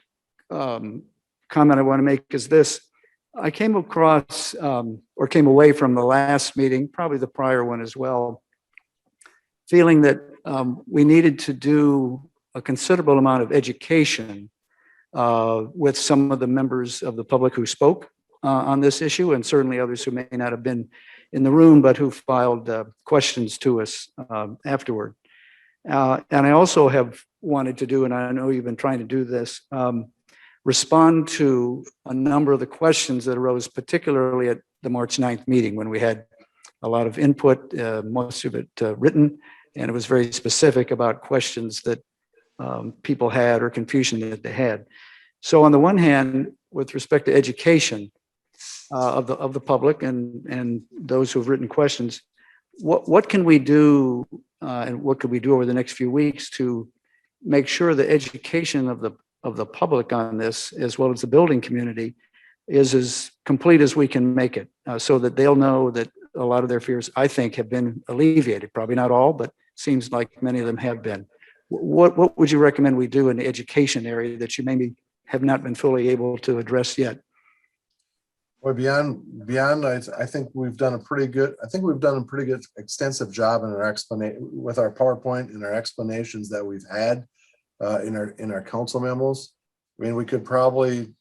comment I want to make is this. I came across or came away from the last meeting, probably the prior one as well, feeling that we needed to do a considerable amount of education with some of the members of the public who spoke on this issue, and certainly others who may not have been in the room, but who filed questions to us afterward. And I also have wanted to do, and I know you've been trying to do this, respond to a number of the questions that arose, particularly at the March 9th meeting when we had a lot of input, most of it written, and it was very specific about questions that people had or confusion that they had. So on the one hand, with respect to education of the public and those who've written questions, what can we do and what could we do over the next few weeks to make sure the education of the public on this, as well as the building community, is as complete as we can make it, so that they'll know that a lot of their fears, I think, have been alleviated. Probably not all, but seems like many of them have been. What would you recommend we do in the education area that you maybe have not been fully able to address yet? Well, beyond, I think we've done a pretty good extensive job in our explanation with our PowerPoint and our explanations that we've had in our council memos. I mean, we could probably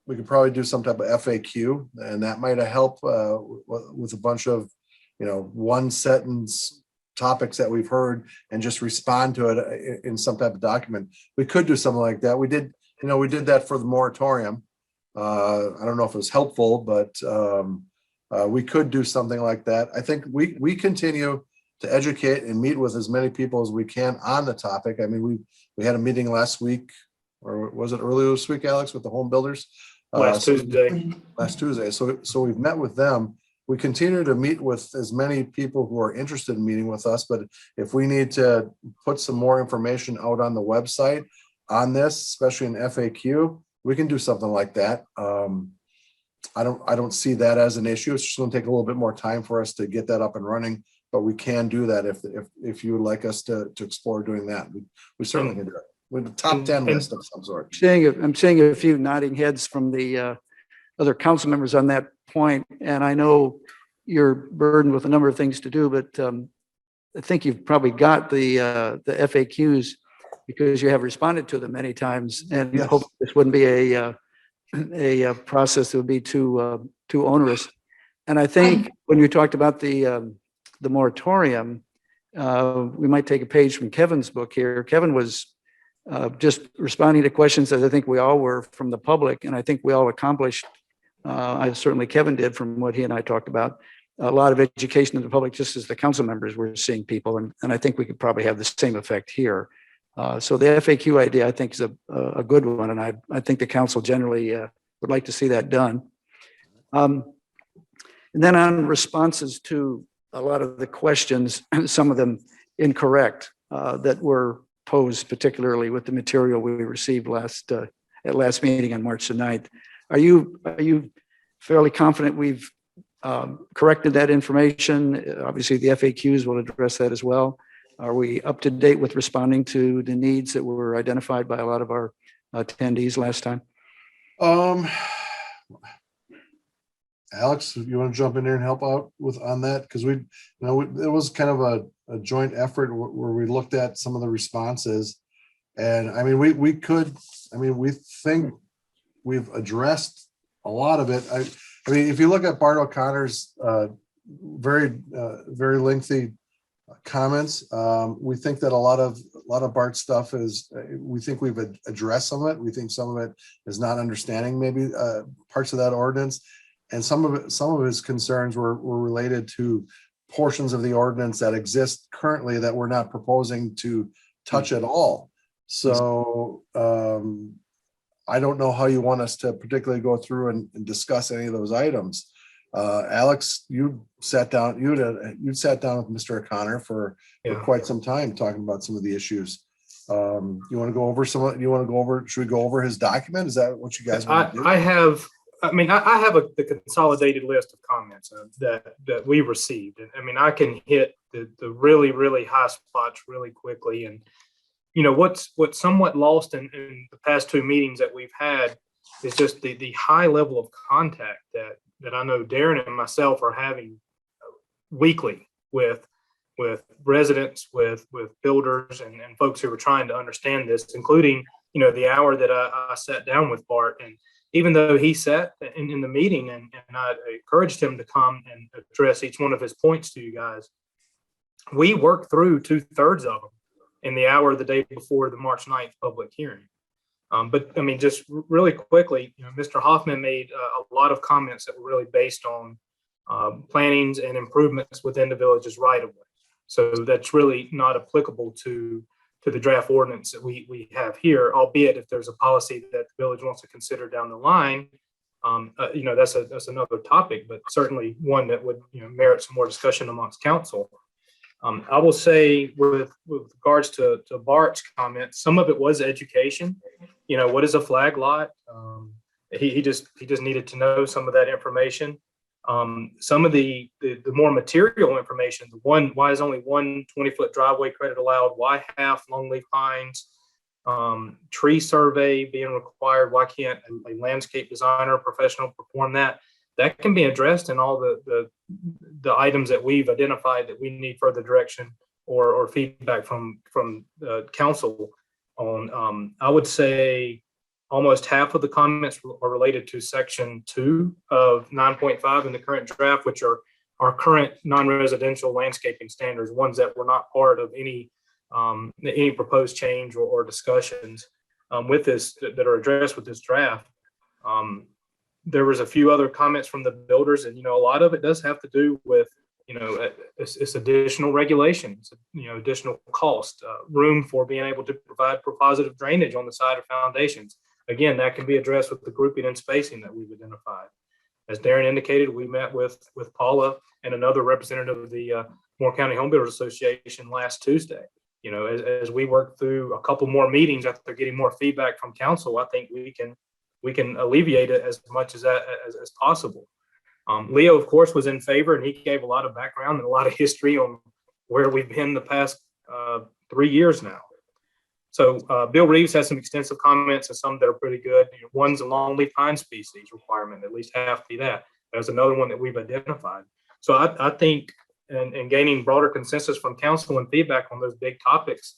do some type of FAQ, and that might have helped with a bunch of, one sentence topics that we've heard and just respond to it in some type of document. We could do something like that. We did that for the moratorium. I don't know if it was helpful, but we could do something like that. I think we continue to educate and meet with as many people as we can on the topic. I mean, we had a meeting last week, or was it earlier this week, Alex, with the home builders? Last Tuesday. Last Tuesday. So we've met with them. We continue to meet with as many people who are interested in meeting with us, but if we need to put some more information out on the website on this, especially in FAQ, we can do something like that. I don't see that as an issue. It's just going to take a little bit more time for us to get that up and running, but we can do that if you would like us to explore doing that. We certainly can do it. With a top 10 list of some sort. I'm seeing a few nodding heads from the other council members on that point, and I know you're burdened with a number of things to do, but I think you've probably got the FAQs because you have responded to them many times, and Yes. hope this wouldn't be a process that would be too onerous. And I think when you talked about the moratorium, we might take a page from Kevin's book here. Kevin was just responding to questions that I think we all were from the public, and I think we all accomplished. Certainly Kevin did, from what he and I talked about, a lot of education in the public, just as the council members were seeing people, and I think we could probably have the same effect here. So the FAQ idea, I think, is a good one, and I think the council generally would like to see that done. And then on responses to a lot of the questions, some of them incorrect, that were posed, particularly with the material we received at last meeting on March the 9th. Are you fairly confident we've corrected that information? Obviously, the FAQs will address that as well. Are we up to date with responding to the needs that were identified by a lot of our attendees last time? Alex, you want to jump in there and help out on that? Because it was kind of a joint effort where we looked at some of the responses. And I mean, we think we've addressed a lot of it. I mean, if you look at Bart O'Connor's very lengthy comments, we think that a lot of Bart's stuff we think we've addressed some of it. We think some of it is not understanding maybe parts of that ordinance. And some of his concerns were related to portions of the ordinance that exist currently that we're not proposing to touch at all. So I don't know how you want us to particularly go through and discuss any of those items. Alex, you sat down with Mr. O'Connor for quite some time talking about some of the issues. You want to go over should we go over his document? Is that what you guys want to do? I have the consolidated list of comments that we received. And I mean, I can hit the really, really high spots really quickly. And, you know, what's somewhat lost in the past two meetings that we've had is just the high level of contact that I know Darren and myself are having weekly with residents, with builders and folks who are trying to understand this, including, you know, the hour that I sat down with Bart. And even though he sat in the meeting and I encouraged him to come and address each one of his points to you guys, we worked through 2/3 of them in the hour the day before the March 9th public hearing. But I mean, just really quickly, you know, Mr. Hoffman made a lot of comments that were really based on plannings and improvements within the village's right of way. So that's really not applicable to the draft ordinance that we have here, albeit if there's a policy that the village wants to consider down the line, you know, that's another topic, but certainly one that would, you know, merit some more discussion amongst council. I will say with regards to Bart's comments, some of it was education. You know, what is a flag lot? He just needed to know some of that information. Some of the more material information, why is only one 20-foot driveway credit allowed? Why half longleaf pines? Tree survey being required. Why can't a landscape designer professional perform that? That can be addressed in all the items that we've identified that we need further direction or feedback from council on. I would say almost half of the comments are related to section 2 of 9.5 in the current draft, which are our current non-residential landscaping standards, ones that were not part of any proposed change or discussions with this that are addressed with this draft. There was a few other comments from the builders, and, you know, a lot of it does have to do with, you know, it's additional regulations, you know, additional cost, room for being able to provide positive drainage on the side of foundations. Again, that can be addressed with the grouping and spacing that we've identified. As Darren indicated, we met with Paula and another representative of the Moore County Home Builders Association last Tuesday. You know, as we work through a couple more meetings after getting more feedback from council, I think we can alleviate it as much as possible. Leo, of course, was in favor, and he gave a lot of background and a lot of history on where we've been the past 3 years now. So Bill Reeves has some extensive comments and some that are pretty good. One's a longleaf pine species requirement, at least half be that. There's another one that we've identified. So I think in gaining broader consensus from council and feedback on those big topics,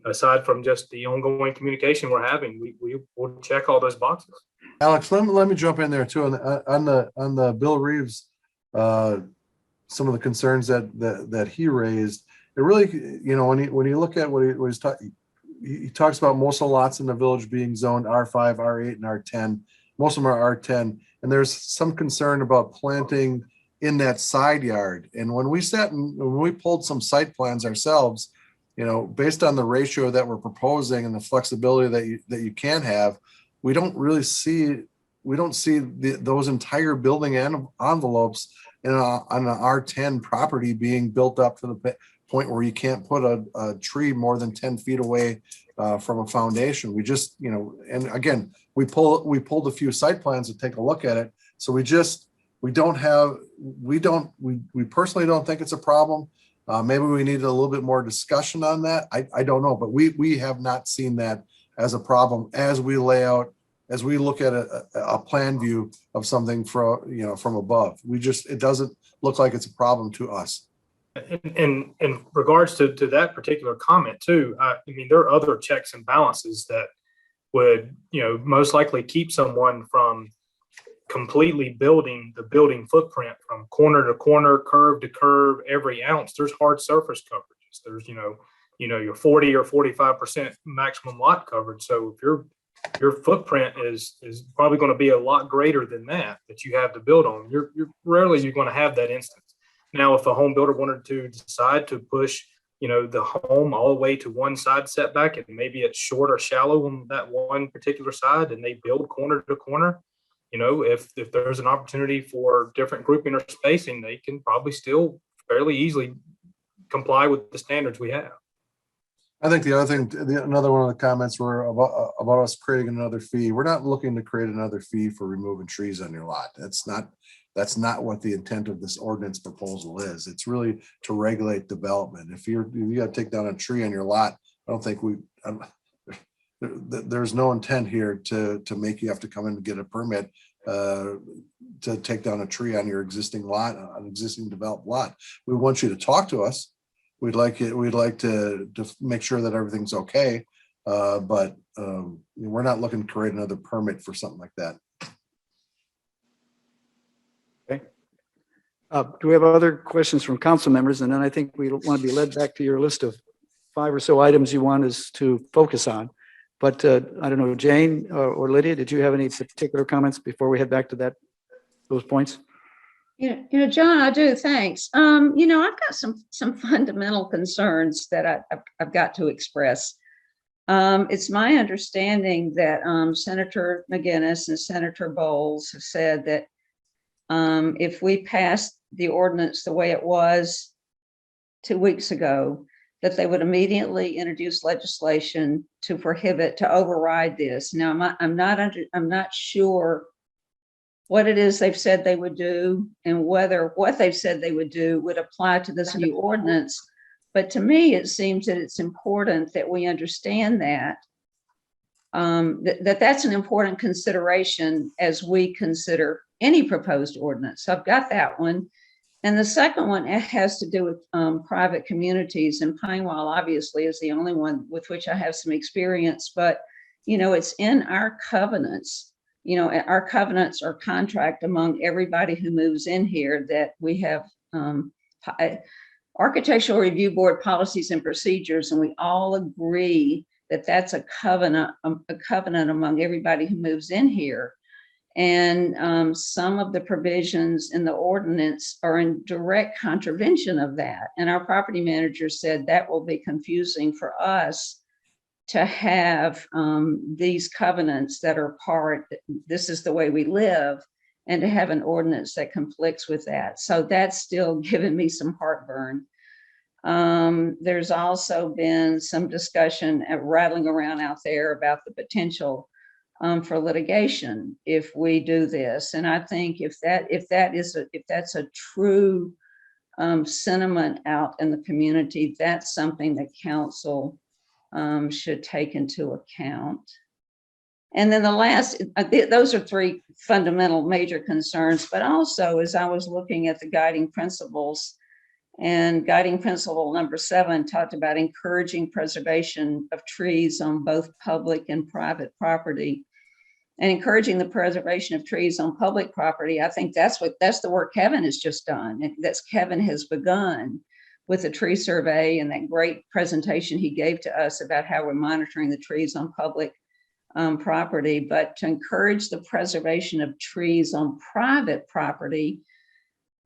aside from just the ongoing communication we're having, we will check all those boxes. Alex, let me jump in there too on the Bill Reeves, some of the concerns that he raised. It really, you know, when you look at what he's talking, he talks about most of the lots in the village being zoned R5, R8, and R10. Most of them are R10, and there's some concern about planting in that side yard. And when we pulled some site plans ourselves, you know, based on the ratio that we're proposing and the flexibility that you can have, we don't see those entire building envelopes on an R10 property being built up to the point where you can't put a tree more than 10 feet away from a foundation. We just, and again, we pulled a few site plans to take a look at it. So we personally don't think it's a problem. Maybe we need a little bit more discussion on that. I don't know, but we have not seen that as a problem as we lay out, as we look at a plan view of something from above. It doesn't look like it's a problem to us. In regards to that particular comment too, I mean, there are other checks and balances that would, most likely keep someone from completely building the building footprint from corner to corner, curve to curve, every ounce. There's hard surface coverages. There's, your 40 or 45% maximum lot coverage. So if your footprint is probably going to be a lot greater than that you have to build on, you're going to have that instance. Now, if a home builder wanted to decide to push, the home all the way to one side setback, and maybe it's short or shallow on that one particular side, and they build corner to corner, if there's an opportunity for different grouping or spacing, they can probably still fairly easily comply with the standards we have. I think the other thing, another one of the comments were about us creating another fee. We're not looking to create another fee for removing trees on your lot. That's not what the intent of this ordinance proposal is. It's really to regulate development. If you got to take down a tree on your lot, I don't think there's no intent here to make you have to come in and get a permit to take down a tree on your existing lot, an existing developed lot. We want you to talk to us. We'd like to make sure that everything's okay, but we're not looking to create another permit for something like that. Okay. Do we have other questions from council members? And then I think we want to be led back to your list of 5 or so items you want us to focus on. But I don't know, Jane or Lydia, did you have any particular comments before we head back to those points? John, I do. Thanks. I've got some fundamental concerns that I've got to express. It's my understanding that Senator McGinnis and Senator Bowles have said that if we passed the ordinance the way it was 2 weeks ago, that they would immediately introduce legislation to override this. Now, I'm not sure what it is they've said they would do and whether what they've said they would do would apply to this new ordinance. But to me, it seems that it's important that we understand that, that's an important consideration as we consider any proposed ordinance. So I've got that one. And the second one has to do with private communities, and Pinewell obviously is the only one with which I have some experience, but it's in our covenants. Our covenants are contract among everybody who moves in here that we have Architectural Review Board policies and procedures, and we all agree that that's a covenant among everybody who moves in here. And some of the provisions in the ordinance are in direct contravention of that. And our property manager said that will be confusing for us to have these covenants that are this is the way we live, and to have an ordinance that conflicts with that. So that's still giving me some heartburn. There's also been some discussion rattling around out there about the potential for litigation if we do this. And I think if that's a true sentiment out in the community, that's something that council should take into account. And then the last, those are 3 fundamental major concerns, but also as I was looking at the guiding principles, and guiding principle number 7 talked about encouraging preservation of trees on both public and private property, and encouraging the preservation of trees on public property. I think that's the work Kevin has just done. Kevin has begun with the tree survey and that great presentation he gave to us about how we're monitoring the trees on public property. But to encourage the preservation of trees on private property,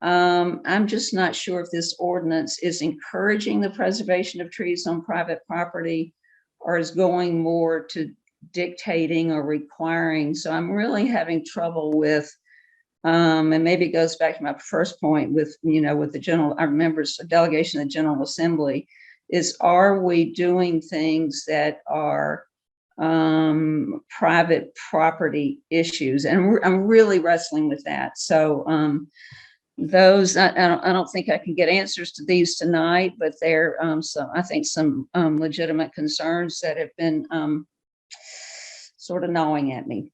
I'm just not sure if this ordinance is encouraging the preservation of trees on private property or is going more to dictating or requiring. So I'm really having trouble with and maybe it goes back to my first point with, with the general, our members, delegation of the General Assembly, is are we doing things that are private property issues? And I'm really wrestling with that. So those, I don't think I can get answers to these tonight, but they're I think some legitimate concerns that have been sort of gnawing at me.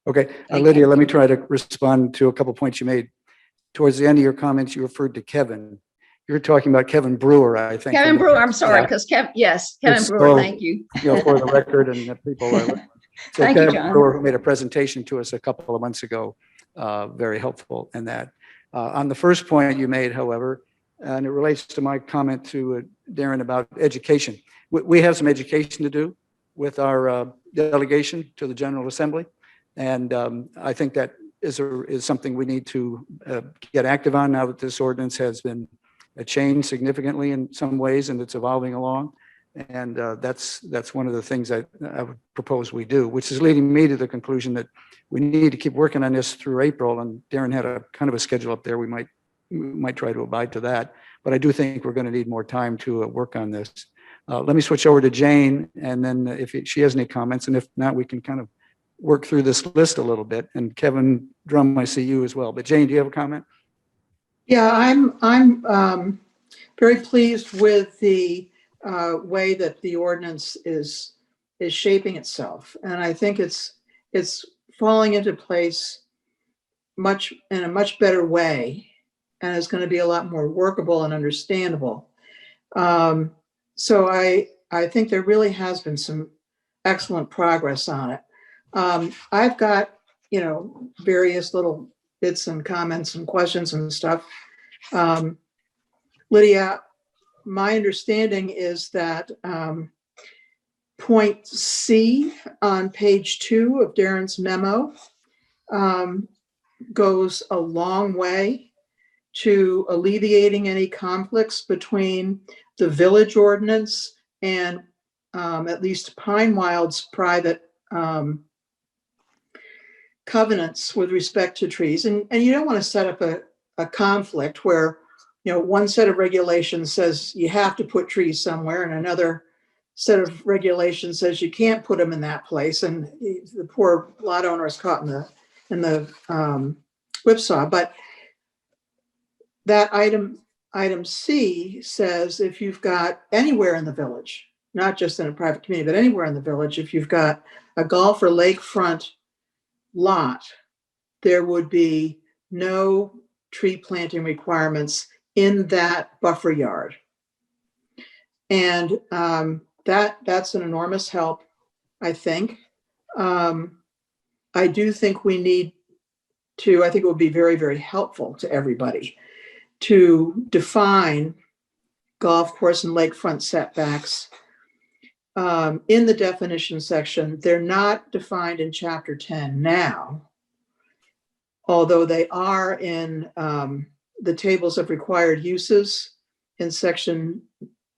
Okay, Thank Lydia, you. let me try to respond to a couple points you made. Towards the end of your comments, you referred to Kevin. You're talking about Kevin Brewer, I think. Kevin Brewer, I'm sorry, Yeah. because yes, Kevin It's Brewer, so, thank you. For the record and the people. So Thank you, Kevin John. Brewer, who made a presentation to us a couple of months ago, very helpful in that. On the first point you made, however, and it relates to my comment to Darren about education. We have some education to do with our delegation to the General Assembly. And I think that is something we need to get active on now that this ordinance has been changed significantly in some ways and it's evolving along. And that's one of the things I would propose we do, which is leading me to the conclusion that we need to keep working on this through April. And Darren had a kind of a schedule up there. We might try to abide to that. But I do think we're going to need more time to work on this. Let me switch over to Jane, and then if she has any comments, and if not, we can kind of work through this list a little bit. And Kevin Drum, I see you as well. But Jane, do you have a comment? Yeah, I'm very pleased with the way that the ordinance is shaping itself, and I think it's falling into place in a much better way, and it's going to be a lot more workable and understandable. So I think there really has been some excellent progress on it. I've got, various little bits and comments and questions and stuff. Lydia, my understanding is that point C on page 2 of Darren's memo goes a long way to alleviating any conflicts between the village ordinance and at least Pine Wild's private covenants with respect to trees. And you don't want to set up a conflict where, one set of regulations says you have to put trees somewhere and another set of regulations says you can't put them in that place. And the poor lot owner is caught in the whipsaw. But that item C says if you've got anywhere in the village, not just in a private community, but anywhere in the village, if you've got a golf or lakefront lot, there would be no tree planting requirements in that buffer yard. And that's an enormous help, I think. I do think we need to, I think it would be very, very helpful to everybody to define golf course and lakefront setbacks in the definition section. They're not defined in Chapter 10 now, although they are in the tables of required uses in section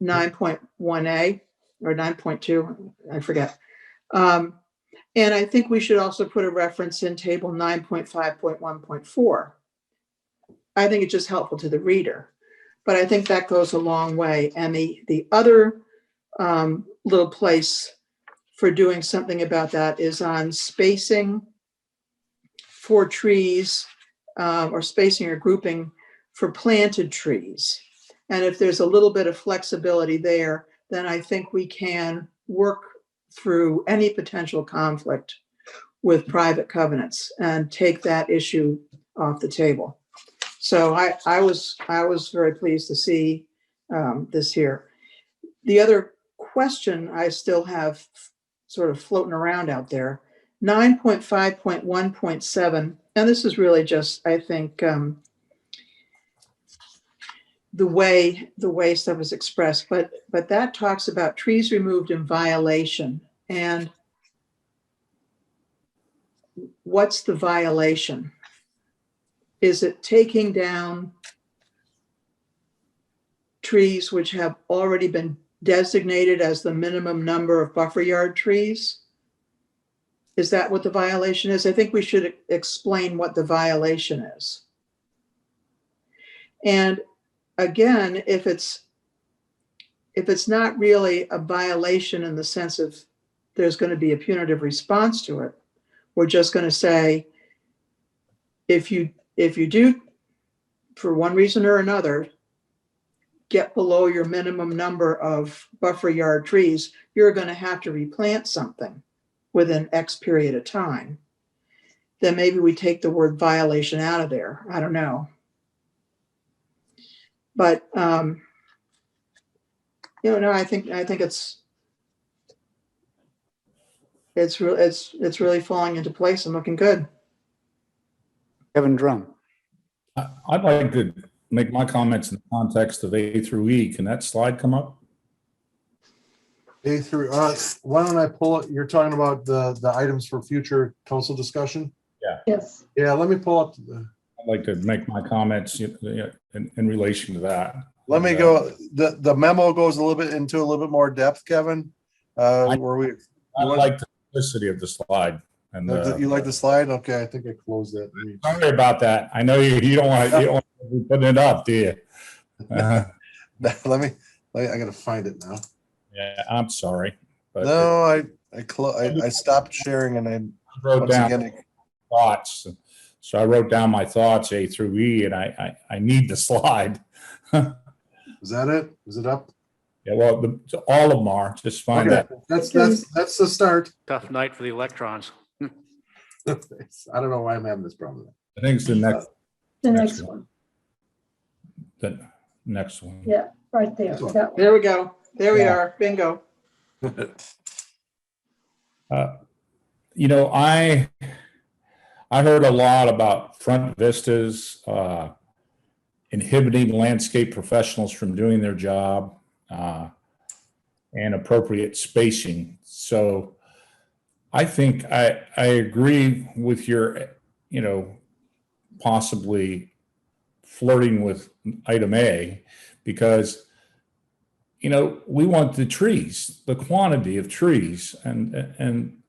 9.1A or 9.2, I forget. And I think we should also put a reference in table 9.5.1.4. I think it's just helpful to the reader, but I think that goes a long way. And the other little place for doing something about that is on spacing for trees or spacing or grouping for planted trees. And if there's a little bit of flexibility there, then I think we can work through any potential conflict with private covenants and take that issue off the table. So I was very pleased to see this here. The other question I still have sort of floating around out there, 9.5.1.7, and this is really just, I think, the way stuff is expressed, but that talks about trees removed in violation. And what's the violation? Is it taking down trees which have already been designated as the minimum number of buffer yard trees? Is that what the violation is? I think we should explain what the violation is. And again, if it's not really a violation in the sense of there's going to be a punitive response to it, we're just going to say, if you do, for one reason or another, get below your minimum number of buffer yard trees, you're going to have to replant something within X period of time. Then maybe we take the word violation out of there. I don't know. But no, I think it's really falling into place and looking good. Kevin Drum. I'd like to make my comments in the context of A through E. Can that slide come up? A through, why don't I pull it? You're talking about the items for future council discussion? Yes. Yeah, let me pull up. I'd like to make my comments in relation to that. Let me go. The memo goes a little bit more depth, Kevin. Where we. I like the simplicity of the slide. And You like the slide? Okay, I think I closed that. sorry about that. I know you don't want to be putting it up, do you? I gotta find it now. Yeah, I'm sorry. But No, I stopped sharing and I wrote once down again. thoughts. So I wrote down my thoughts A through E, and I need the slide. Is that it? Is it up? Yeah, well, all of them are. Just find Okay, that. that's the start. Tough night for the electrons. I don't know why I'm having this problem. I think it's the next. The next one. The next one. Yeah, right there. That one. There we go. There we Yeah. are. Bingo. You know, I heard a lot about front vistas, inhibiting landscape professionals from doing their job, and appropriate spacing. So I think I agree with your, possibly flirting with item A, because we want the trees, the quantity of trees, and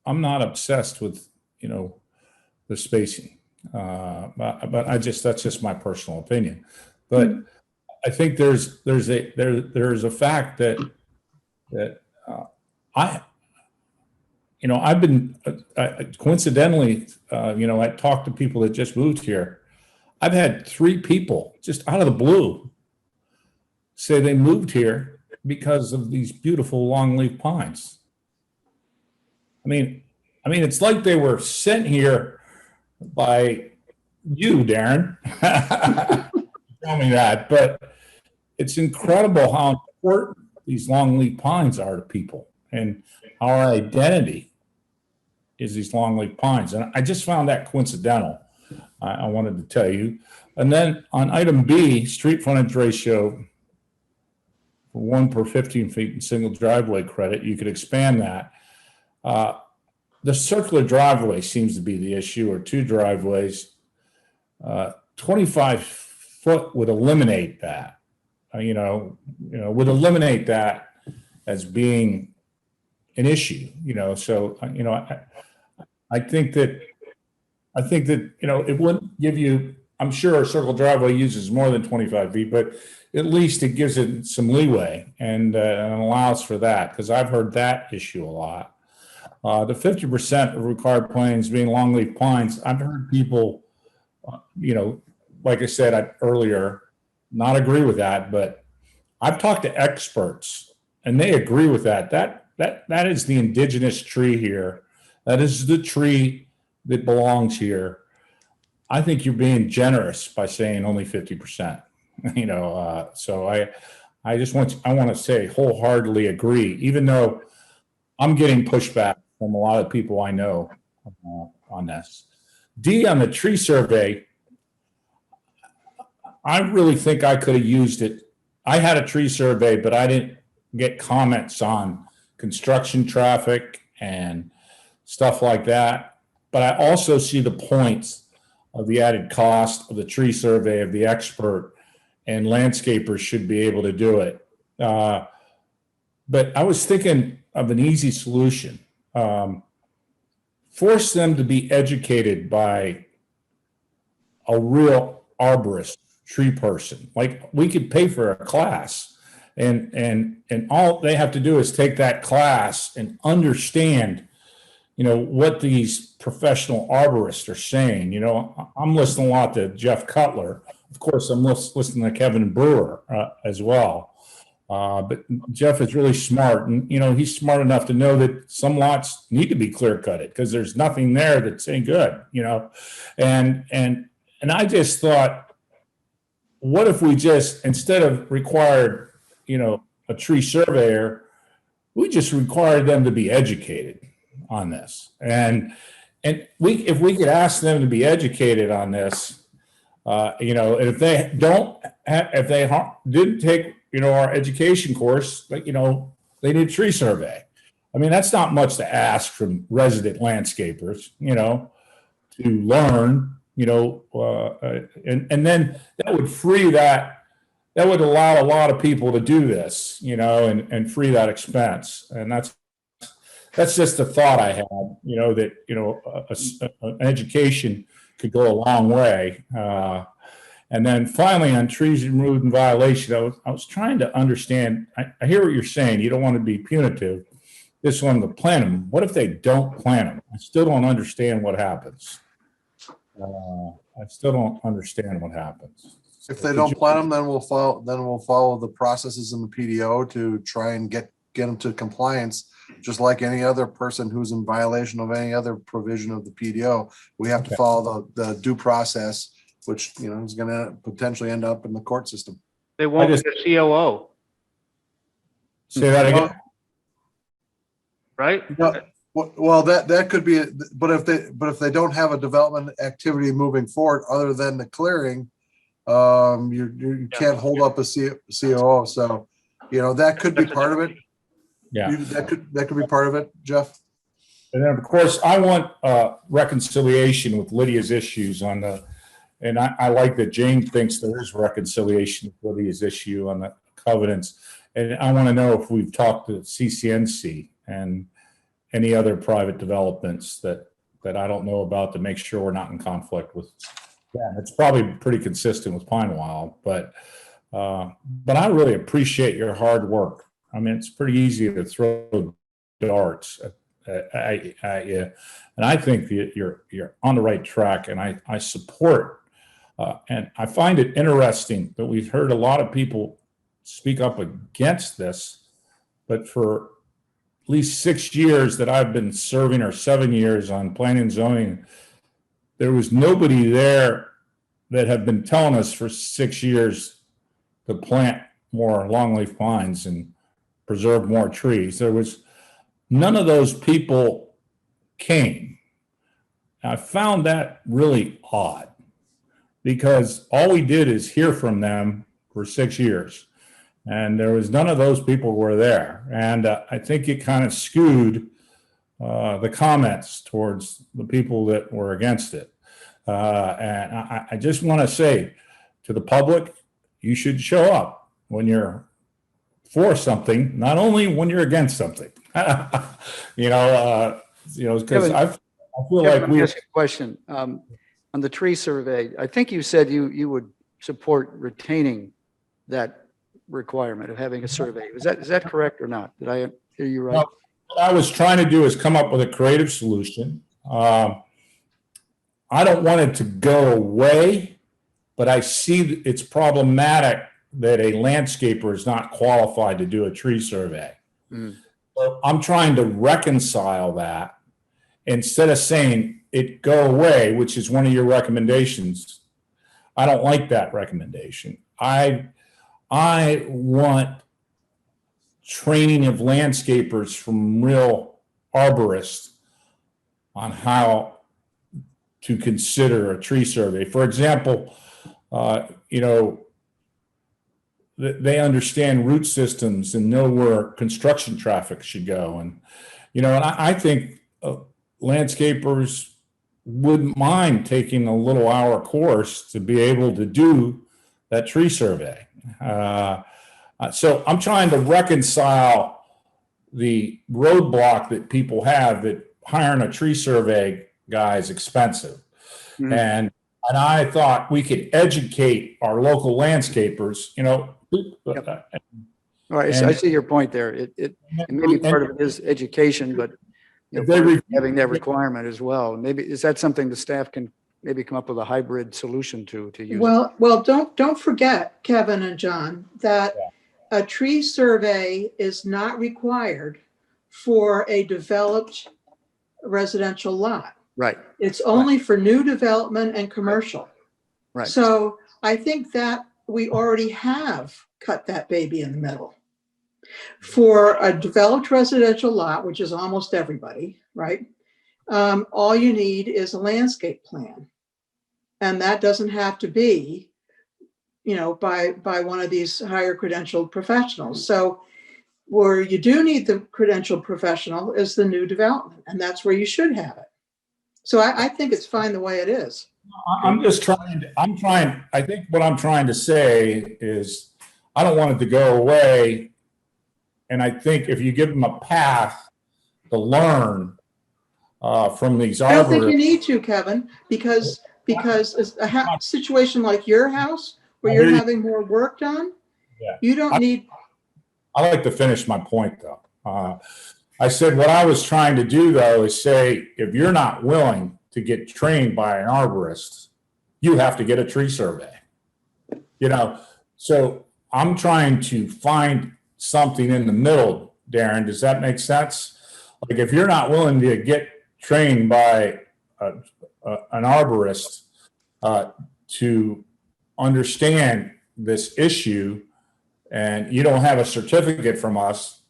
I'm not obsessed with the spacing, but that's just my personal opinion. But I think there's a fact that I've been coincidentally, I talked to people that just moved here. I've had 3 people just out of the blue say they moved here because of these beautiful longleaf pines. I mean, it's like they were sent here by you, Darren. Tell me that, but it's incredible how important these longleaf pines are to people, and our identity is these longleaf pines. And I just found that coincidental. I wanted to tell you. And then on item B, street frontage ratio, 1 per 15 feet in single driveway credit, you could expand that. The circular driveway seems to be the issue, or 2 driveways. 25 foot would eliminate that. Would eliminate that as being an issue. So I think that it wouldn't give you. I'm sure a circle driveway uses more than 25 feet, but at least it gives it some leeway and allows for that, because I've heard that issue a lot. The 50% of required plantings being longleaf pines, I've heard people, like I said earlier, not agree with that, but I've talked to experts and they agree with that. That is the indigenous tree here. That is the tree that belongs here. I think you're being generous by saying only 50%. So I want to say wholeheartedly agree, even though I'm getting pushback from a lot of people I know on this. D, on the tree survey, I really think I could have used it. I had a tree survey, but I didn't get comments on construction traffic and stuff like that. But I also see the points of the added cost of the tree survey of the expert, and landscapers should be able to do it. But I was thinking of an easy solution. force them to be educated by a real arborist, tree person. Like, we could pay for a class, and all they have to do is take that class and understand, what these professional arborists are saying. I'm listening a lot to Jeff Cutler. Of course, I'm listening to Kevin Brewer as well. But Jeff is really smart, and he's smart enough to know that some lots need to be clear cutted because there's nothing there that's any good. And I just thought, what if we just, instead of required, a tree surveyor, we just required them to be educated on this, and if we could ask them to be educated on this, if they didn't take our education course, but they need a tree survey. I mean, that's not much to ask from resident landscapers, to learn, and then that would free that would allow a lot of people to do this, and free that expense. And that's just a thought I had, that, an education could go a long way. And then finally, on trees removed in violation, I was trying to understand. I hear what you're saying. You don't want to be punitive. This one, to plant them. What if they don't plant them? I still don't understand what happens. I still don't understand what happens. If they don't plant them, then we'll follow the processes in the PDO to try and get them to compliance, just like any other person who's in violation of any other provision of the PDO. We have to follow the due process, which is going to potentially end up in the court system. They won't get a COO, Say that again. right? Well, that could be, but if they don't have a development activity moving forward other than the clearing, you can't hold up a COO. So, that could be part of it. Yeah, That could be part of it, Jeff. and then of course I want reconciliation with Lydia's issues on the. And I like that Jane thinks there is reconciliation with Lydia's issue on the covenants. And I want to know if we've talked to CCNC and any other private developments that I don't know about to make sure we're not in conflict with. Yeah, it's probably pretty consistent with Pine Wild, but I really appreciate your hard work. I mean, it's pretty easy to throw darts at you, and I think that you're on the right track, and I support. And I find it interesting that we've heard a lot of people speak up against this, but for at least 6 years that I've been serving, or 7 years on planning and zoning, there was nobody there that had been telling us for 6 years to plant more longleaf pines and preserve more trees. There was none of those people came. I found that really odd, because all we did is hear from them for 6 years, and there was none of those people were there. And I think it kind of skewed the comments towards the people that were against it. And I just want to say to the public, you should show up when you're for something, not only when you're against something. Because I feel like we ask a question. On the tree survey, I think you said you would support retaining that requirement of having a survey. Is that correct or not? Did I hear you right? Well, what I was trying to do is come up with a creative solution. I don't want it to go away, but I see it's problematic that a landscaper is not qualified to do a tree survey. So I'm trying to reconcile that. Instead of saying it go away, which is one of your recommendations, I don't like that recommendation. I want training of landscapers from real arborists on how to consider a tree survey. For example, they understand root systems and know where construction traffic should go. And I think landscapers wouldn't mind taking a little hour course to be able to do that tree survey. So I'm trying to reconcile the roadblock that people have that hiring a tree survey guy is expensive. Mhm. And I thought we could educate our local landscapers, All right, so I see your point there. It maybe part of it is education, but If they part of re- having that requirement as well. Maybe, is that something the staff can maybe come up with a hybrid solution to use? Well, don't forget, Kevin and John, that a tree survey is not required for a developed residential lot. Right, It's only for new development and commercial. right. So I think that we already have cut that baby in the middle. For a developed residential lot, which is almost everybody, right? All you need is a landscape plan. And that doesn't have to be, by one of these higher credentialed professionals. So where you do need the credentialed professional is the new development, and that's where you should have it. So I think it's fine the way it is. I think what I'm trying to say is I don't want it to go away. And I think if you give them a path to learn from these I don't think you arborists. need to, Kevin, because a situation like your house where you're having more work done, Yeah. you don't need. I like to finish my point though. I said what I was trying to do though is say, if you're not willing to get trained by an arborist, you have to get a tree survey. So I'm trying to find something in the middle, Darren. Does that make sense? Like if you're not willing to get trained by an arborist to understand this issue, and you don't have a certificate from us,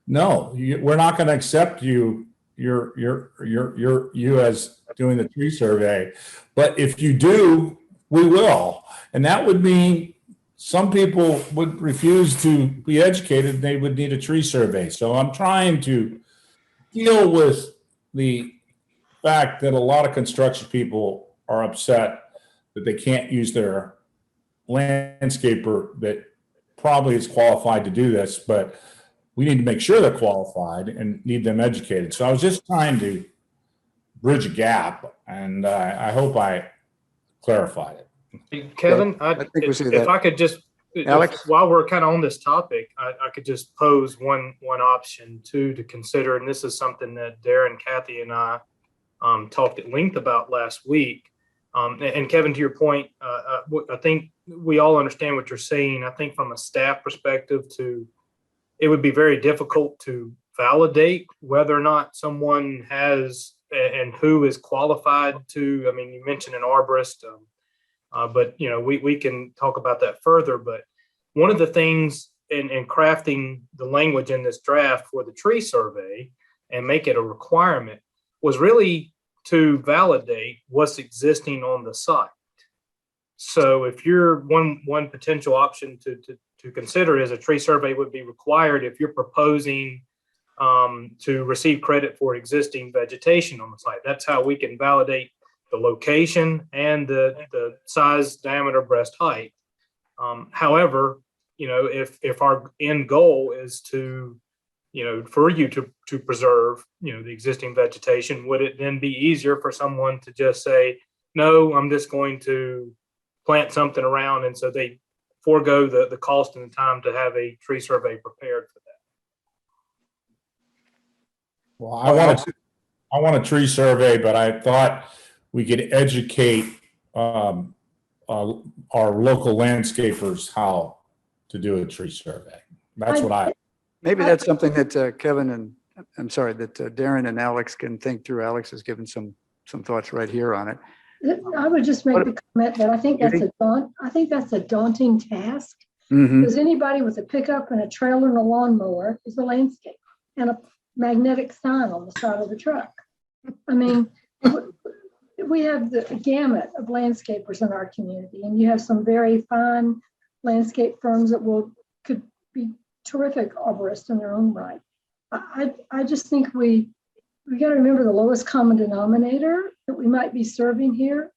no, we're not going to accept you as doing the tree survey. But if you do, we will. And that would mean some people would refuse to be educated and they would need a tree survey. So I'm trying to deal with the fact that a lot of construction people are upset that they can't use their landscaper that probably is qualified to do this, but we need to make sure they're qualified and need them educated. So I was just trying to bridge a gap, and I hope I clarified it. Hey, Kevin, I think we see if that. I could just, Alex? while we're kind of on this topic, I could just pose one option too to consider, and this is something that Darren, Kathy, and I talked at length about last week. And Kevin, to your point, I think we all understand what you're saying. I think from a staff perspective, it would be very difficult to validate whether or not someone has and who is qualified to. I mean, you mentioned an arborist, but we can talk about that further. But one of the things in crafting the language in this draft for the tree survey and make it a requirement was really to validate what's existing on the site. So if you're one potential option to consider is a tree survey would be required if you're proposing to receive credit for existing vegetation on the site. That's how we can validate the location and the size, diameter, breast height. However, if our end goal is to for you to preserve, the existing vegetation, would it then be easier for someone to just say, no, I'm just going to plant something around, and so they forego the cost and the time to have a tree survey prepared for that? Well, I want a tree survey, but I thought we could educate our local landscapers how to do a tree survey. That's what Maybe that's something that Kevin and, I'm sorry, that Darren and Alex can think through. Alex has given some thoughts right here on it. I would just make the comment that I think that's a daunting task. Mhm. Because anybody with a pickup and a trailer and a lawnmower is a landscaper and a magnetic sign on the side of the truck. I mean, we have the gamut of landscapers in our community, and you have some very fine landscape firms that could be terrific arborists in their own right. I just think we got to remember the lowest common denominator that we might be serving here,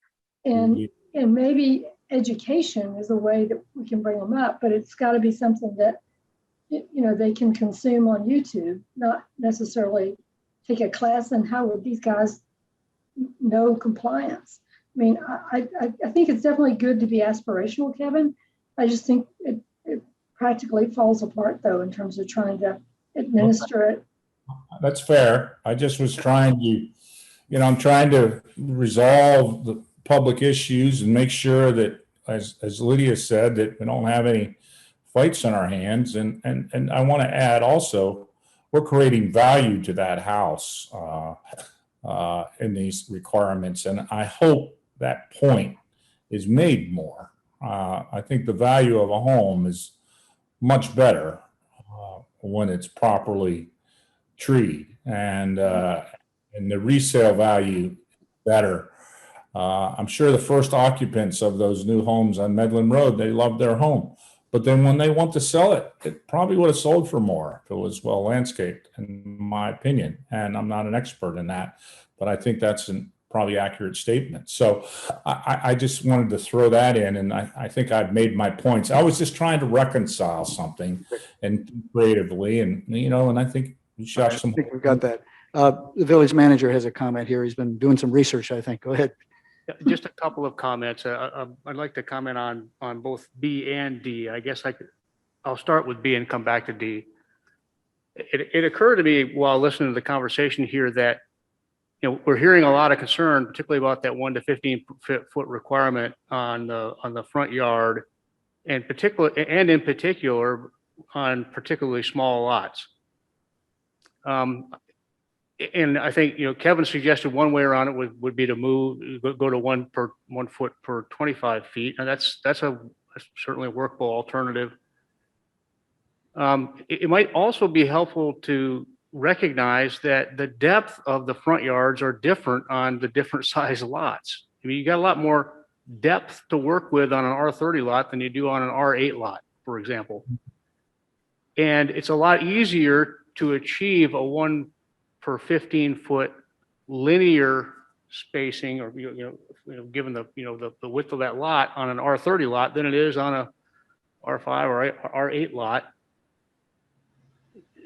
and maybe education is a way that we can bring them up, but it's got to be something that they can consume on YouTube, not necessarily take a class in how would these guys know compliance. I mean, I think it's definitely good to be aspirational, Kevin. I just think it practically falls apart, though, in terms of trying to administer it. That's fair. I just was trying to, I'm trying to resolve the public issues and make sure that, as Lydia said, that we don't have any fights on our hands. And I want to add also, we're creating value to that house in these requirements. And I hope that point is made more. I think the value of a home is much better when it's properly treed, and the resale value better. I'm sure the first occupants of those new homes on Medlin Road, they loved their home. But then when they want to sell it, it probably would have sold for more if it was well landscaped, in my opinion. And I'm not an expert in that, but I think that's a probably accurate statement. So I just wanted to throw that in, and I think I've made my points. I was just trying to reconcile something and creatively, and and I think we should have some. I think we've got that. The village manager has a comment here. He's been doing some research, I think. Go ahead. Just a couple of comments. I'd like to comment on both B and D. I guess I'll start with B and come back to D. It occurred to me while listening to the conversation here that we're hearing a lot of concern, particularly about that 1 to 15 foot requirement on the front yard, and in particular on particularly small lots. And I think, Kevin suggested one way around it would be to go to 1 foot per 25 feet. And that's certainly a workable alternative. It might also be helpful to recognize that the depth of the front yards are different on the different size lots. I mean, you got a lot more depth to work with on an R30 lot than you do on an R8 lot, for example. And it's a lot easier to achieve a 1 per 15 foot linear spacing, or given the the width of that lot on an R30 lot than it is on a R5 or R8 lot.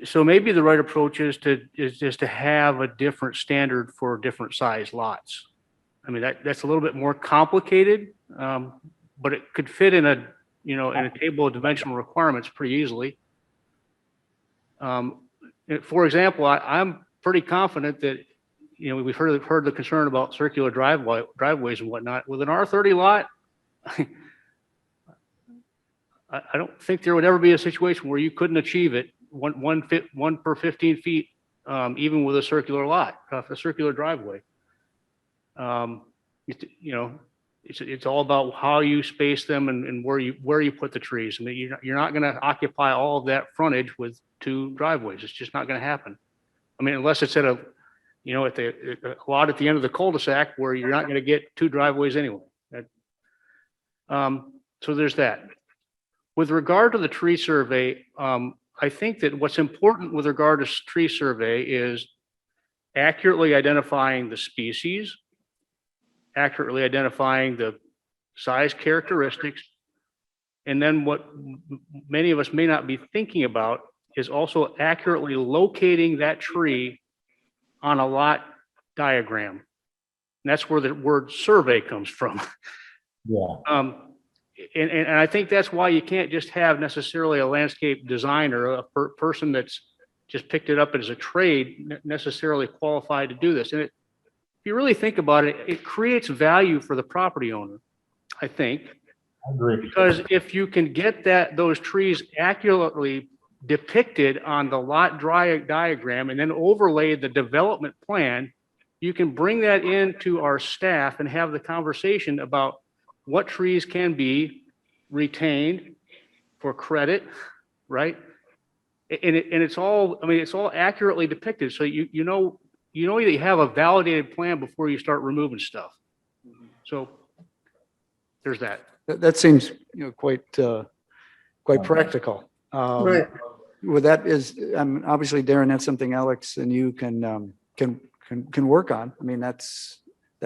So maybe the right approach is just to have a different standard for different size lots. I mean, that's a little bit more complicated, but it could fit in a in a table of dimensional requirements pretty easily. For example, I'm pretty confident that we've heard the concern about circular driveways and whatnot. With an R30 lot, I don't think there would ever be a situation where you couldn't achieve it 1 per 15 feet, even with a circular lot, a circular driveway. It's all about how you space them and where you put the trees. I mean, you're not going to occupy all of that frontage with 2 driveways. It's just not going to happen. I mean, unless it's at a lot at the end of the cul-de-sac where you're not going to get 2 driveways anyway. So there's that. With regard to the tree survey, I think that what's important with regard to tree survey is accurately identifying the species, accurately identifying the size characteristics, and then what many of us may not be thinking about is also accurately locating that tree on a lot diagram. And that's where the word survey comes from. Yeah. And I think that's why you can't just have necessarily a landscape designer, a person that's just picked it up as a trade, necessarily qualified to do this. And if you really think about it, it creates value for the property owner, I think. I agree. Because if you can get those trees accurately depicted on the lot diagram and then overlay the development plan, you can bring that into our staff and have the conversation about what trees can be retained for credit, right? And it's all, I mean, it's all accurately depicted. So you know that you have a validated plan before you start removing stuff. So there's that. That seems quite practical. Right. Well, that is, obviously, Darren, that's something Alex and you can work on. I mean, that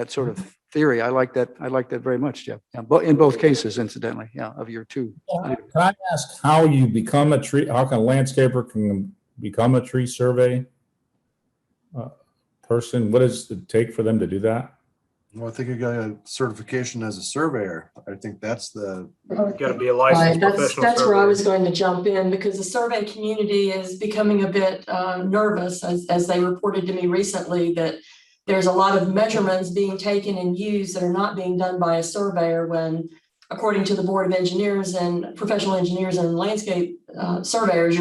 sort of theory. I like that. I like that very much, Jeff. Yeah, but in both cases, incidentally, yeah, of your two. Can I ask how you become a tree, how can a landscaper can become a tree survey person? What does it take for them to do that? Well, I think you got a certification as a surveyor. I think that's the, Got to be a Right, licensed that's professional where I surveyor. was going to jump in because the survey community is becoming a bit nervous as they reported to me recently that there's a lot of measurements being taken and used that are not being done by a surveyor when, according to the Board of Engineers and professional engineers and landscape surveyors,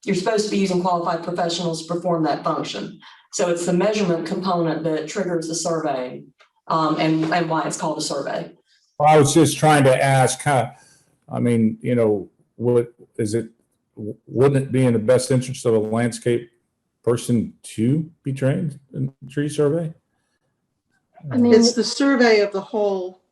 you're supposed to be using qualified professionals to perform that function. So it's the measurement component that triggers the survey and why it's called a survey. Well, I was just trying to ask how, I mean, you know, what is it, wouldn't it be in the best interest of a landscape person to be trained in tree survey? I mean, It's the survey of the whole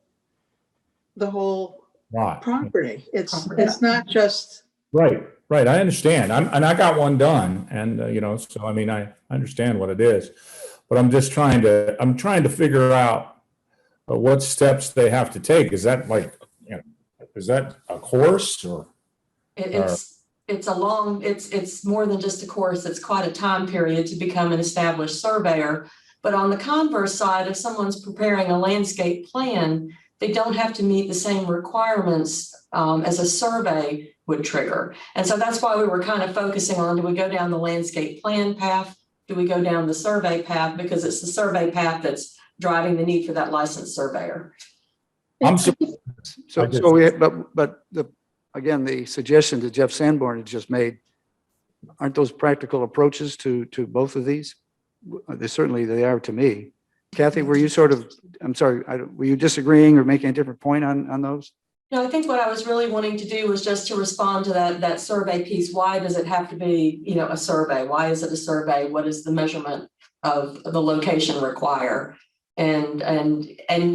Right, property. It's not just, right. I understand. And I got one done and, you know, so I mean, I understand what it is, but I'm trying to figure out what steps they have to take. Is that like, you know, is that a course or? It's more than just a course. It's quite a time period to become an established surveyor. But on the converse side, if someone's preparing a landscape plan, they don't have to meet the same requirements as a survey would trigger. And so that's why we were kind of focusing on, do we go down the landscape plan path? Do we go down the survey path? Because it's the survey path that's driving the need for that licensed surveyor. Again, the suggestion that Jeff Sanborn had just made, aren't those practical approaches to both of these? They are to me. Kathy, were you were you disagreeing or making a different point on those? No, I think what I was really wanting to do was just to respond to that survey piece. Why does it have to be, you know, a survey? Why is it a survey? What does the measurement of the location require? And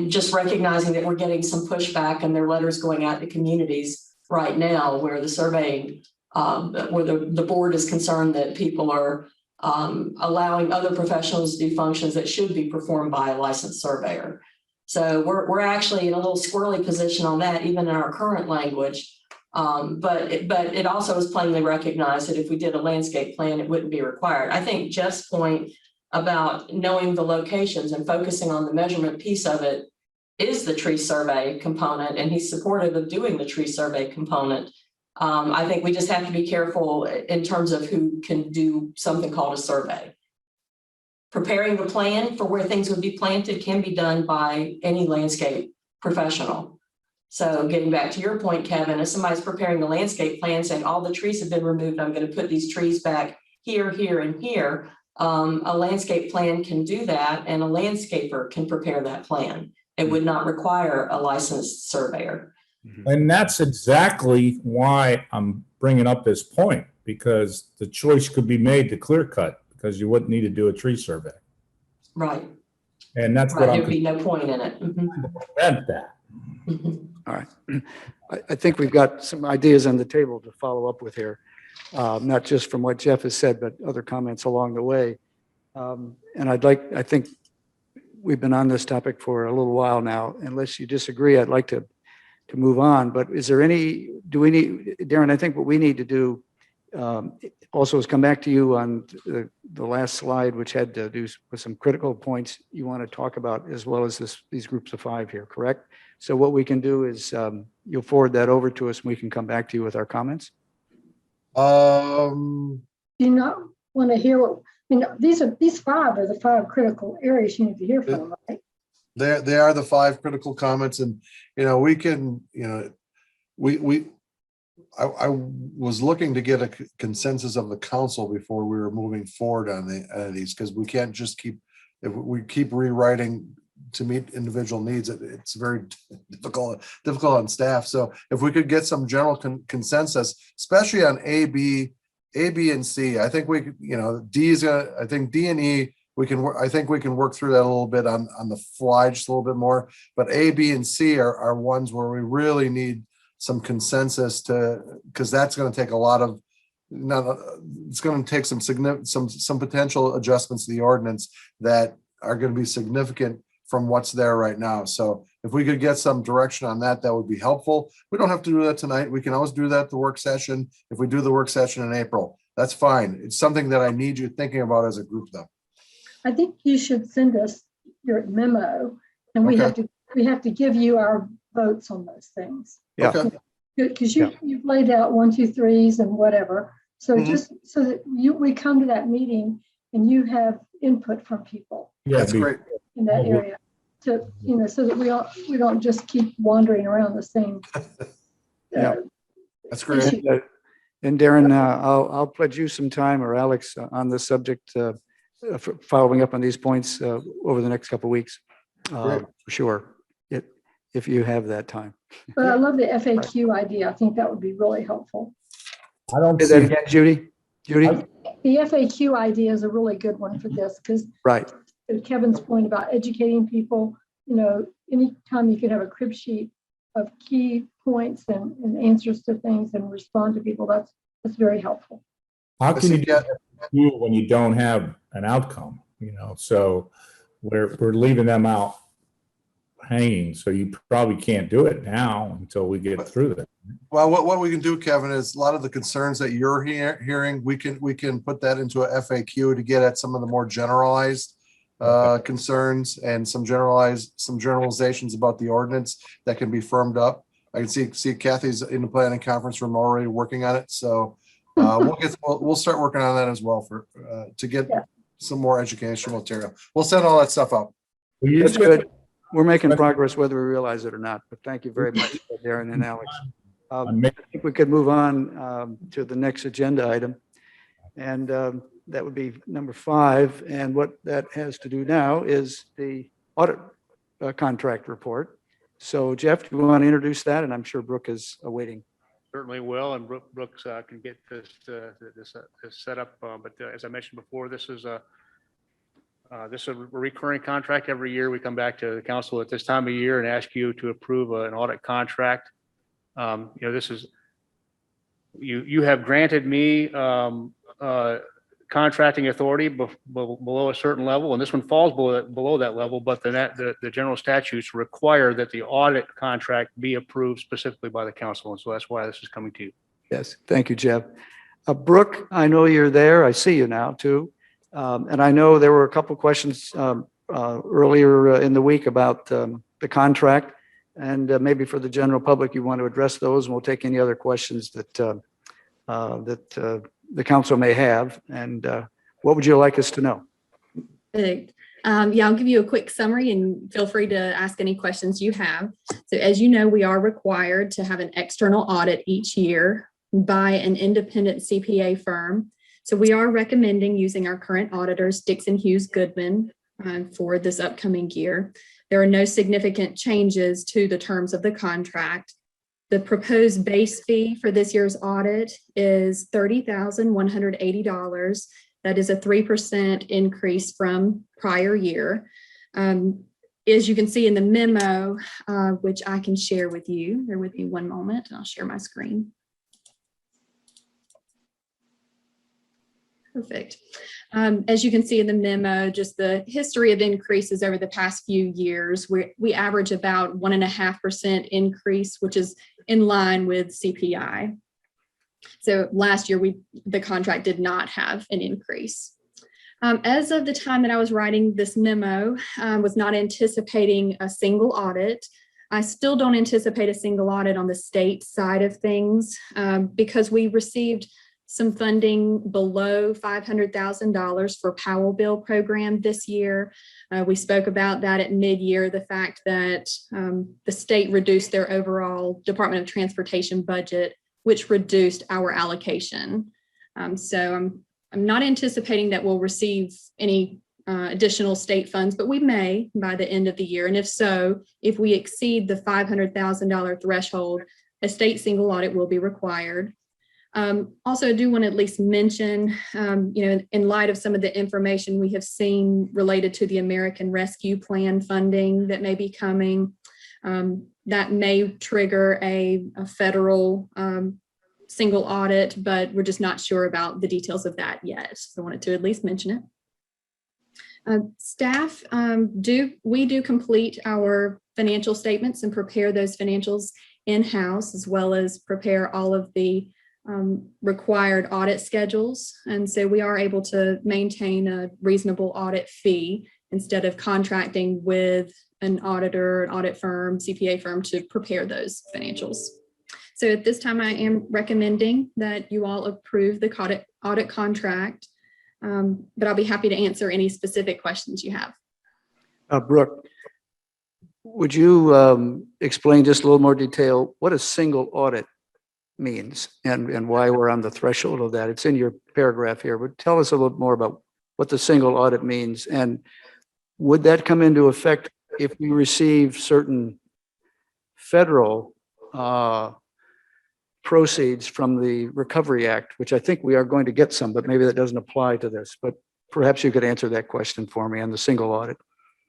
just recognizing that we're getting some pushback and there are letters going out to communities right now where the surveying, where the board is concerned that people are allowing other professionals to do functions that should be performed by a licensed surveyor. So we're actually in a little squirrely position on that, even in our current language. But it also is plainly recognized that if we did a landscape plan, it wouldn't be required. I think Jeff's point about knowing the locations and focusing on the measurement piece of it is the tree survey component, and he's supportive of doing the tree survey component. I think we just have to be careful in terms of who can do something called a survey. Preparing the plan for where things would be planted can be done by any landscape professional. So getting back to your point, Kevin, if somebody's preparing a landscape plan saying all the trees have been removed, I'm going to put these trees back here, here, and here. A landscape plan can do that, and a landscaper can prepare that plan. It would not require a licensed surveyor. And that's exactly why I'm bringing up this point, because the choice could be made to clear cut because you wouldn't need to do a tree survey. Right. And that's Right. what There would be no point in it. prevent that. All right. I think we've got some ideas on the table to follow up with here, not just from what Jeff has said, but other comments along the way. And I think we've been on this topic for a little while now. Unless you disagree, I'd like to move on. But is there Darren, I think what we need to do also is come back to you on the last slide, which had to do with some critical points you want to talk about, as well as these groups of 5 here, correct? So what we can do is you'll forward that over to us and we can come back to you with our comments. Do you not want to hear what, I mean, these 5 are the 5 critical areas you need to hear from, right? they are the 5 critical comments, and we can, I was looking to get a consensus of the council before we were moving forward on these, because we can't just if we keep rewriting to meet individual needs, it's very difficult on staff. So if we could get some general consensus, especially on A, B, and C, I think we, D is I think D and E, I think we can work through that a little bit on the fly, just a little bit more. But A, B, and C are ones where we really need some consensus because that's going to take a lot of, it's going to take some potential adjustments to the ordinance that are going to be significant from what's there right now. So if we could get some direction on that, that would be helpful. We don't have to do that tonight. We can always do that at the work session. If we do the work session in April, that's fine. It's something that I need you thinking about as a group though. I think you should send us your memo, and we Okay. have to give you our votes on those things. Yeah. Okay. Because you've laid out 1, 2, 3s and whatever. So Mhm. just so that we come to that meeting and you have input from people Yeah, That's great. in that Well, area to, so that we don't just keep wandering around the same. Yeah. That's great. And, and Darren, I'll pledge you some time, or Alex, on this subject, for following up on these points over the next couple of weeks. Great. For sure, if you have that time. But I love the FAQ idea. I think that would be really helpful. I don't Say that see, again, Judy? Judy? The FAQ idea is a really good one for this, because Right. Kevin's point about educating people, anytime you can have a crib sheet of key points and answers to things and respond to people, that's very helpful. how can you do Yeah. that when you don't have an outcome, so we're leaving them out hanging, so you probably can't do it now until we get through that. Well, what we can do, Kevin, is a lot of the concerns that you're hearing, we can put that into a FAQ to get at some of the more generalized concerns and some generalizations about the ordinance that can be firmed up. I can see Kathy's in the planning conference room already working on it. So we'll start working on that as well to get some more educational material. We'll send all that stuff up. That's good. We're making progress whether we realize it or not, but thank you very much, Darren and Alex. I think we could move on to the next agenda item. And that would be number 5. And what that has to do now is the audit contract report. So Jeff, do you want to introduce that? And I'm sure Brooke is awaiting. Certainly will, and Brooks can get this set up. But as I mentioned before, this is a recurring contract. Every year we come back to the council at this time of year and ask you to approve an audit contract. This is, you have granted me contracting authority below a certain level, and this one falls below that level, but the general statutes require that the audit contract be approved specifically by the council, and so that's why this is coming to you. Yes, thank you, Jeff. Brooke, I know you're there. I see you now too. And I know there were a couple questions earlier in the week about the contract, and maybe for the general public, you want to address those, and we'll take any other questions that the council may have. And what would you like us to know? Perfect. I'll give you a quick summary and feel free to ask any questions you have. So as you know, we are required to have an external audit each year by an independent CPA firm. So we are recommending using our current auditors, Dixon Hughes Goodman, for this upcoming year. There are no significant changes to the terms of the contract. The proposed base fee for this year's audit is $30,180. That is a 3% increase from prior year. As you can see in the memo, which I can share with you, bear with me one moment, and I'll share my screen. Perfect. As you can see in the memo, just the history of increases over the past few years, we average about 1.5% increase, which is in line with CPI. So last year, the contract did not have an increase. As of the time that I was writing this memo, I was not anticipating a single audit. I still don't anticipate a single audit on the state side of things because we received some funding below $500,000 for Powell Bill program this year. We spoke about that at mid-year, the fact that the state reduced their overall Department of Transportation budget, which reduced our allocation. So I'm not anticipating that we'll receive any additional state funds, but we may by the end of the year. And if so, if we exceed the $500,000 threshold, a state single audit will be required. Also, I do want to at least mention, in light of some of the information we have seen related to the American Rescue Plan funding that may be coming, that may trigger a federal single audit, but we're just not sure about the details of that yet. So I wanted to at least mention it. Staff we do complete our financial statements and prepare those financials in-house, as well as prepare all of the required audit schedules. And so we are able to maintain a reasonable audit fee instead of contracting with an auditor, an audit firm, CPA firm to prepare those financials. So at this time, I am recommending that you all approve the audit contract, but I'll be happy to answer any specific questions you have. Brooke, would you explain just a little more detail what a single audit means and why we're on the threshold of that? It's in your paragraph here, but tell us a little more about what the single audit means. And would that come into effect if we receive certain federal proceeds from the Recovery Act, which I think we are going to get some, but maybe that doesn't apply to this. But perhaps you could answer that question for me on the single audit.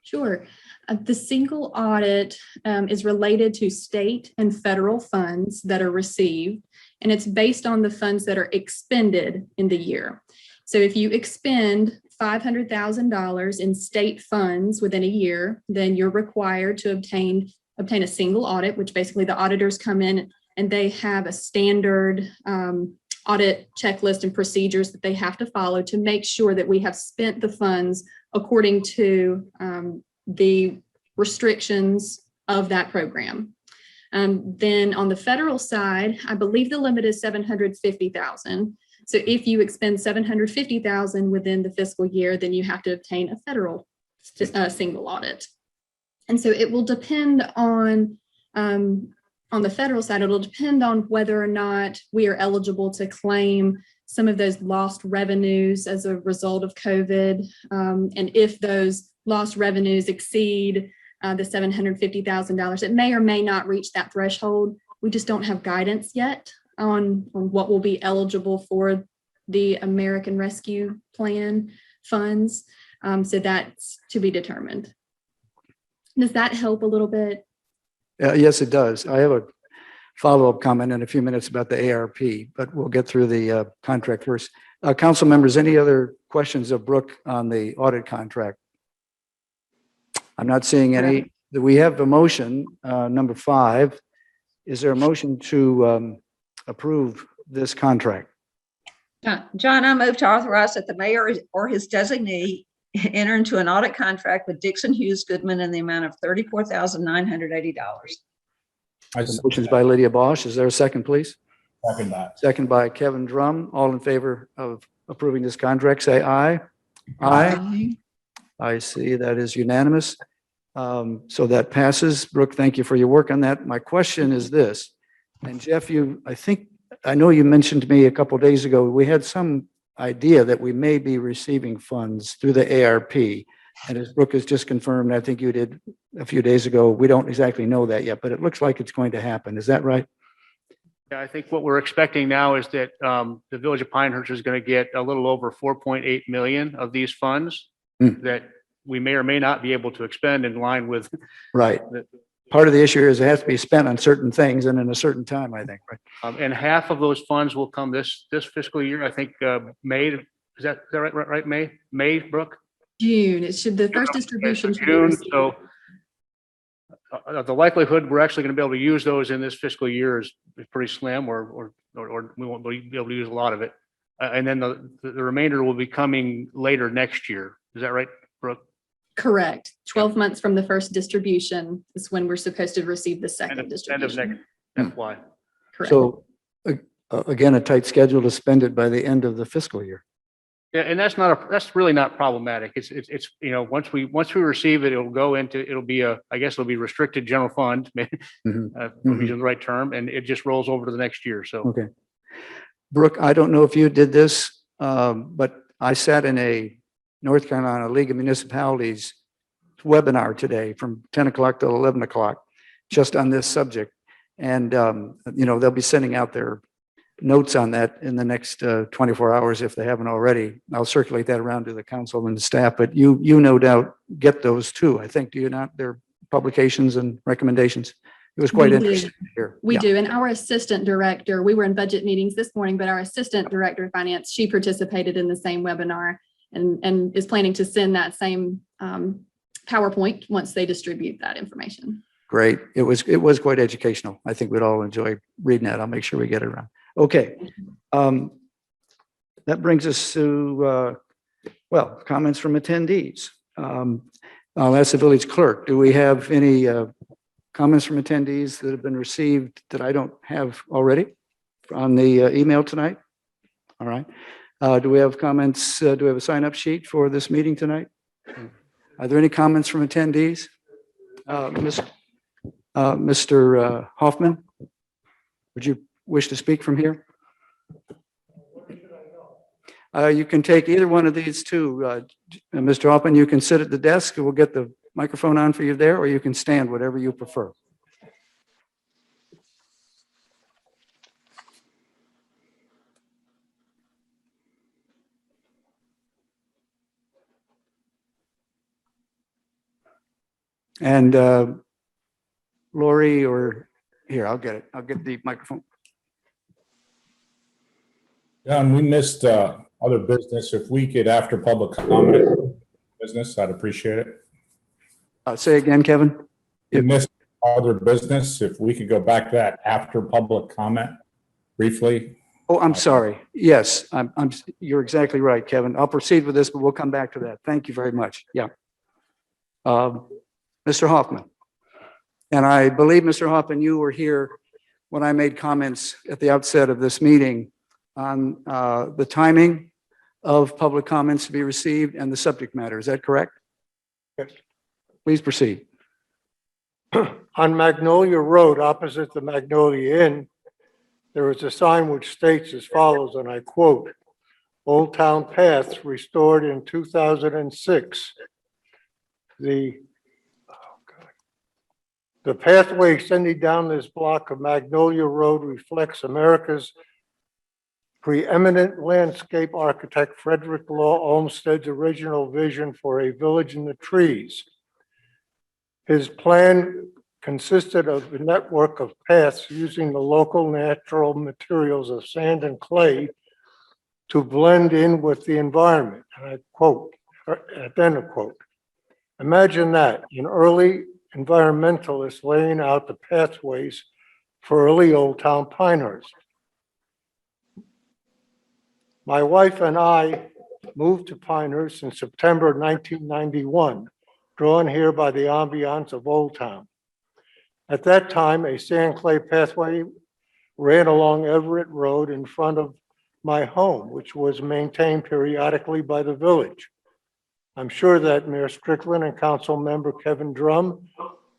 Sure. The single audit is related to state and federal funds that are received, and it's based on the funds that are expended in the year. So if you expend $500,000 in state funds within a year, then you're required to obtain a single audit, which basically the auditors come in and they have a standard audit checklist and procedures that they have to follow to make sure that we have spent the funds according to the restrictions of that program. Then on the federal side, I believe the limit is $750,000. So if you expend $750,000 within the fiscal year, then you have to obtain a federal single audit. And so it will depend on the federal side, it'll depend on whether or not we are eligible to claim some of those lost revenues as a result of COVID. And if those lost revenues exceed the $750,000, it may or may not reach that threshold. We just don't have guidance yet on what will be eligible for the American Rescue Plan funds. So that's to be determined. Does that help a little bit? Yes, it does. I have a follow-up comment in a few minutes about the ARP, but we'll get through the contract first. Council members, any other questions of Brooke on the audit contract? I'm not seeing any. We have a motion, number 5. Is there a motion to approve this contract? John, I move to authorize that the mayor or his designee enter into an audit contract with Dixon Hughes Goodman in the amount of $34,980. Motion's by Lydia Bosch. Is there a second, please? Second that. Second by Kevin Drum. All in favor of approving this contract, say aye. Aye. I see that is unanimous. So that passes. Brooke, thank you for your work on that. My question is this, and Jeff, I know you mentioned to me a couple of days ago, we had some idea that we may be receiving funds through the ARP. And as Brooke has just confirmed, I think you did a few days ago, we don't exactly know that yet, but it looks like it's going to happen. Is that right? Yeah, I think what we're expecting now is that the Village of Pinehurst is going to get a little over 4.8 million of these funds that we may or may not be able to expend in line with. Right. Part of the issue is it has to be spent on certain things and in a certain time, I think, right? And half of those funds will come this fiscal year. I think May. Is that right? May, Brooke? June. It should, the first distribution should be June. received. So the likelihood we're actually going to be able to use those in this fiscal year is pretty slim, or we won't be able to use a lot of it. And then the remainder will be coming later next year. Is that right, Brooke? Correct. 12 months from the first distribution is when we're supposed to receive the second distribution. End of next FY. Correct. So again, a tight schedule to spend it by the end of the fiscal year. Yeah, and that's really not problematic. It's once we receive it, it'll be I guess it'll be restricted general fund, using the right term, and it just rolls over to the next year. So okay. Brooke, I don't know if you did this, but I sat in a North Carolina League of Municipalities webinar today from 10 o'clock to 11 o'clock, just on this subject. And, they'll be sending out their notes on that in the next 24 hours if they haven't already. I'll circulate that around to the council and the staff, but you no doubt get those too, I think, do you not? Their publications and recommendations. It was quite interesting to hear. We do. And our assistant director, we were in budget meetings this morning, but our assistant director of finance, she participated in the same webinar. and is planning to send that same PowerPoint once they distribute that information. Great. It was quite educational. I think we'd all enjoy reading that. I'll make sure we get it around. Okay. That brings us to, well, comments from attendees. I'll ask the village clerk, do we have any comments from attendees that have been received that I don't have already on the email tonight? All right. Do we have comments? Do we have a sign-up sheet for this meeting tonight? Are there any comments from attendees? Mr. Hoffman, would you wish to speak from here? You can take either one of these two. Mr. Hoffman, you can sit at the desk and we'll get the microphone on for you there, or you can stand, whatever you prefer. And Lori, or here, I'll get it. I'll get the microphone. John, we missed other business. If we could, after public comment, business, I'd appreciate it. Say again, Kevin. We missed other business. If we could go back to that after public comment briefly. Oh, I'm sorry. Yes, you're exactly right, Kevin. I'll proceed with this, but we'll come back to that. Thank you very much. Yeah. Mr. Hoffman. And I believe, Mr. Hoffman, you were here when I made comments at the outset of this meeting on the timing of public comments to be received and the subject matter. Is that correct? Yes. Please proceed. On Magnolia Road, opposite the Magnolia Inn, there is a sign which states as follows, and I quote, "Old Town Paths restored in 2006. The pathway extending down this block of Magnolia Road reflects America's preeminent landscape architect Frederick Law Olmsted's original vision for a village in the trees. His plan consisted of a network of paths using the local natural materials of sand and clay to blend in with the environment." And I quote, then a quote, "Imagine that, an early environmentalist laying out the pathways for early Old Town Pinehurst. My wife and I moved to Pinehurst in September 1991, drawn here by the ambiance of Old Town. At that time, a sand clay pathway ran along Everett Road in front of my home, which was maintained periodically by the village. I'm sure that Mayor Strickland and Council Member Kevin Drum,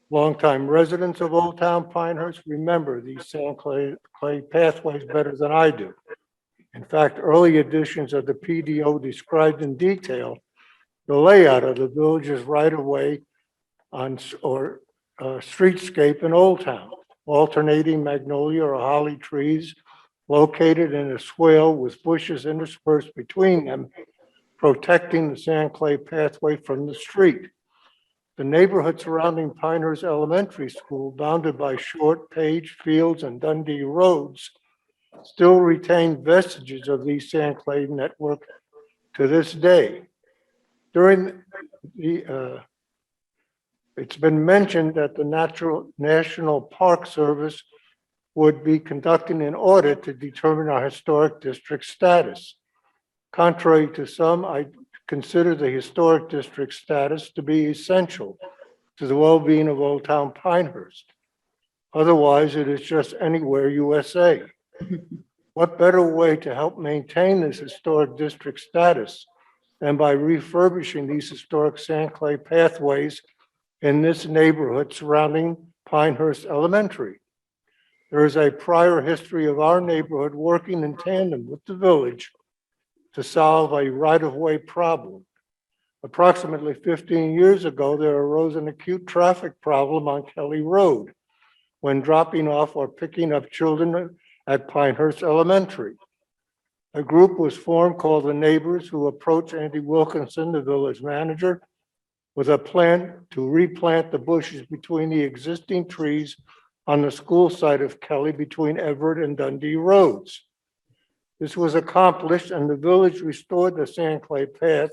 longtime residents of Old Town Pinehurst, remember these sand clay pathways better than I do. In fact, early editions of the PDO described in detail the layout of the village's right-of-way or streetscape in Old Town, alternating magnolia or holly trees located in a swale with bushes interspersed between them, protecting the sand clay pathway from the street. The neighborhood surrounding Pinehurst Elementary School, bounded by Short, Page, Fields, and Dundee roads, still retain vestiges of these sand clay network to this day. During the, it's been mentioned that the National Park Service would be conducting an audit to determine our historic district status. Contrary to some, I consider the historic district status to be essential to the well-being of Old Town Pinehurst. Otherwise, it is just anywhere USA. What better way to help maintain this historic district status than by refurbishing these historic sand clay pathways in this neighborhood surrounding Pinehurst Elementary? There is a prior history of our neighborhood working in tandem with the village to solve a right-of-way problem. Approximately 15 years ago, there arose an acute traffic problem on Kelly Road when dropping off or picking up children at Pinehurst Elementary. A group was formed called the Neighbors, who approached Andy Wilkinson, the village manager, with a plan to replant the bushes between the existing trees on the school site of Kelly between Everett and Dundee roads. This was accomplished and the village restored the sand clay path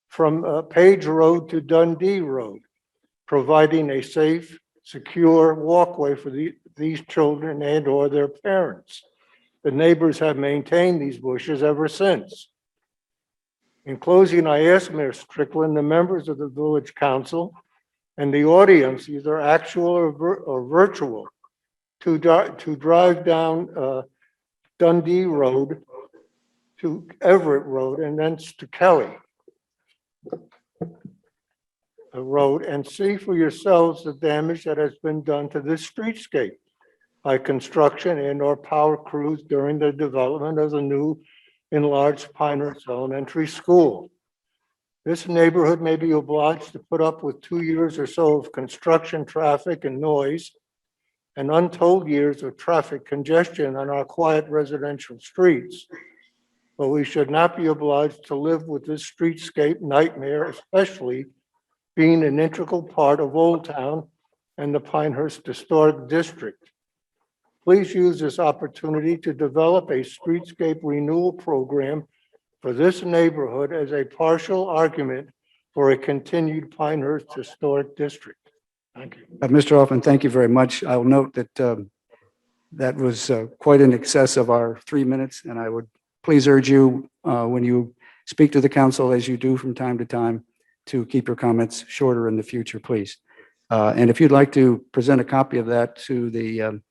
from Page Road to Dundee Road, providing a safe, secure walkway for these children and or their parents. The neighbors have maintained these bushes ever since. In closing, I ask Mayor Strickland, the members of the village council, and the audience, either actual or virtual, to drive down Dundee Road to Everett Road and thence to Kelly Road and see for yourselves the damage that has been done to this streetscape by construction and or power crews during the development of the new enlarged Pinehurst Elementary School. This neighborhood may be obliged to put up with 2 years or so of construction, traffic, and noise, and untold years of traffic congestion on our quiet residential streets. But we should not be obliged to live with this streetscape nightmare, especially being an integral part of Old Town and the Pinehurst Historic District. Please use this opportunity to develop a streetscape renewal program for this neighborhood as a partial argument for a continued Pinehurst Historic District. Thank you. Mr. Hoffman, thank you very much. I'll note that that was quite in excess of our 3 minutes, and I would please urge you when you speak to the council, as you do from time to time, to keep your comments shorter in the future, please. And if you'd like to present a copy of that to the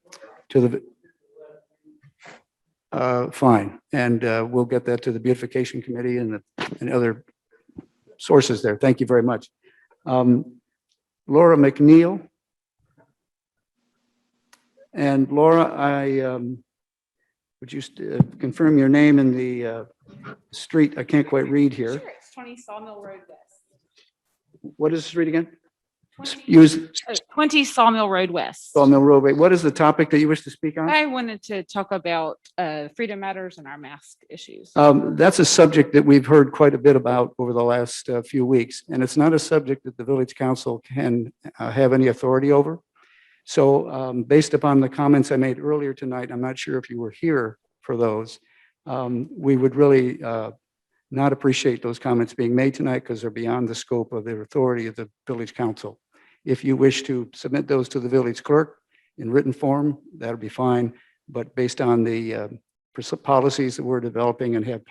fine, and we'll get that to the beautification committee and other sources there. Thank you very much. Laura McNeil. And Laura, would you confirm your name and the street? I can't quite read here. Sure, it's 20 Sawmill Road West. What is the street again? 20 Sawmill Road West. Sawmill Road. What is the topic that you wish to speak on? I wanted to talk about Freedom Matters and our mask issues. That's a subject that we've heard quite a bit about over the last few weeks, and it's not a subject that the village council can have any authority over. So based upon the comments I made earlier tonight, I'm not sure if you were here for those. We would really not appreciate those comments being made tonight because they're beyond the scope of the authority of the village council. If you wish to submit those to the village clerk in written form, that'll be fine. But based on the policies that we're developing and have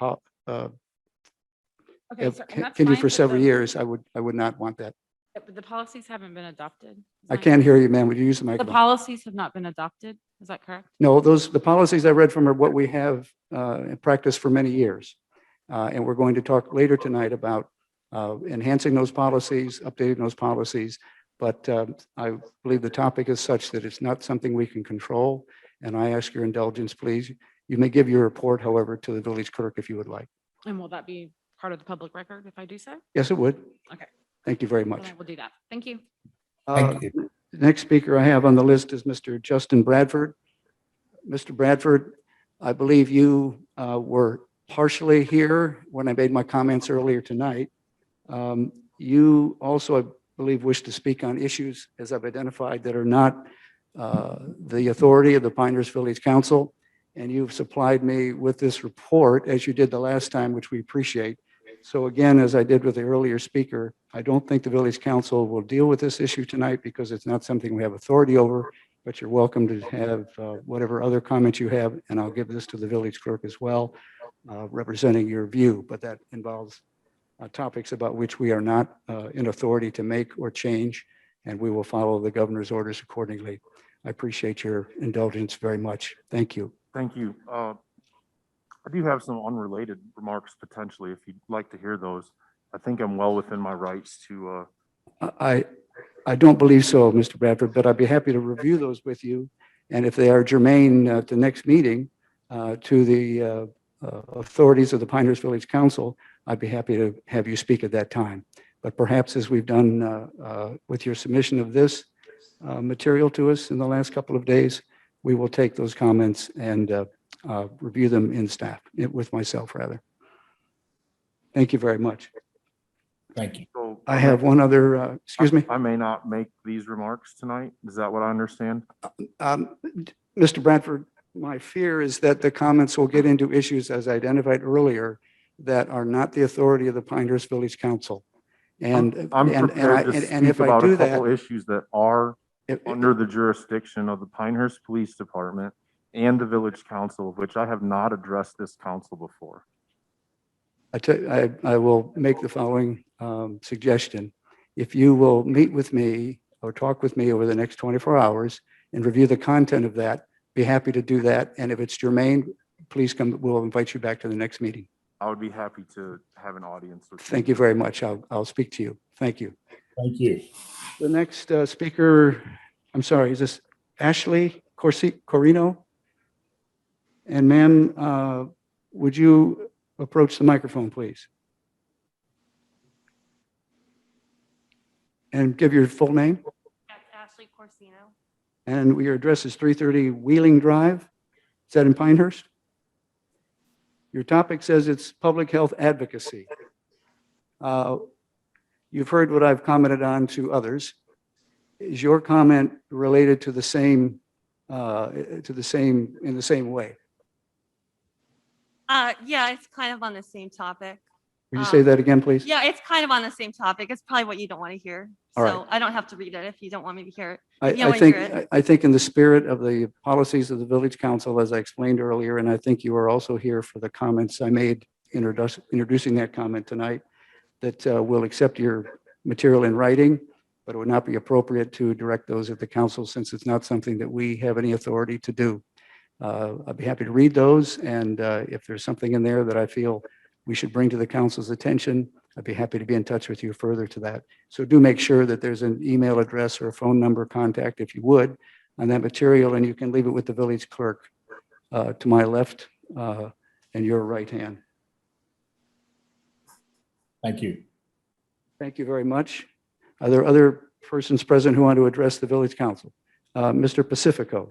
continued for several years, I would not want that. But the policies haven't been adopted. I can't hear you, ma'am. Would you use the microphone? The policies have not been adopted. Is that correct? No, the policies I read from are what we have in practice for many years. And we're going to talk later tonight about enhancing those policies, updating those policies. But I believe the topic is such that it's not something we can control. And I ask your indulgence, please. You may give your report, however, to the village clerk if you would like. And will that be part of the public record if I do so? Yes, it would. Okay. Thank you very Then much. I will do that. Thank you. Thank you. The next speaker I have on the list is Mr. Justin Bradford. Mr. Bradford, I believe you were partially here when I made my comments earlier tonight. You also, I believe, wish to speak on issues, as I've identified, that are not the authority of the Pinehurst Village Council. And you've supplied me with this report, as you did the last time, which we appreciate. So again, as I did with the earlier speaker, I don't think the Village Council will deal with this issue tonight because it's not something we have authority over, but you're welcome to have whatever other comments you have, and I'll give this to the village clerk as well, representing your view, but that involves topics about which we are not in authority to make or change, and we will follow the governor's orders accordingly. I appreciate your indulgence very much. Thank you. Thank you. I do have some unrelated remarks potentially, if you'd like to hear those. I think I'm well within my rights to. I don't believe so, Mr. Bradford, but I'd be happy to review those with you. And if they are germane at the next meeting to the authorities of the Pinehurst Village Council, I'd be happy to have you speak at that time. But perhaps as we've done with your submission of this material to us in the last couple of days, we will take those comments and review them in staff, with myself rather. Thank you very much. Thank you. So I have one other, excuse me. I may not make these remarks tonight. Is that what I understand? Mr. Bradford, My fear is that the comments will get into issues as identified earlier that are not the authority of the Pinehurst Village Council. And, I'm and prepared to and if speak I about do a couple that, issues that are if- under the jurisdiction of the Pinehurst Police Department and the Village Council, which I have not addressed this council before. I will make the following suggestion. If you will meet with me or talk with me over the next 24 hours and review the content of that, be happy to do that. And if it's germane, please come, we'll invite you back to the next meeting. I would be happy to have an audience with you. Thank you very much. I'll speak to you. Thank you. Thank you. The next speaker, I'm sorry, is this Ashley Corino? And ma'am, would you approach the microphone, please? And give your full name. That's Ashley Corsino. And your address is 330 Wheeling Drive. Is that in Pinehurst? Your topic says it's public health advocacy. You've heard what I've commented on to others. Is your comment related to the same, in the same way? Yeah, it's kind of on the same topic. Would you say that again, please? Yeah, it's kind of on the same topic. It's probably what you don't want to hear. All So right. I don't have to read it if you don't want me to hear it. I, If you don't I want to think, hear it. I think in the spirit of the policies of the village council, as I explained earlier, and I think you are also here for the comments I made introducing that comment tonight, that we'll accept your material in writing, but it would not be appropriate to direct those at the council since it's not something that we have any authority to do. I'd be happy to read those, and if there's something in there that I feel we should bring to the council's attention, I'd be happy to be in touch with you further to that. So do make sure that there's an email address or a phone number contact, if you would, on that material, and you can leave it with the village clerk to my left and your right hand. Thank you. Thank you very much. Are there other persons present who want to address the village council? Mr. Pacifico,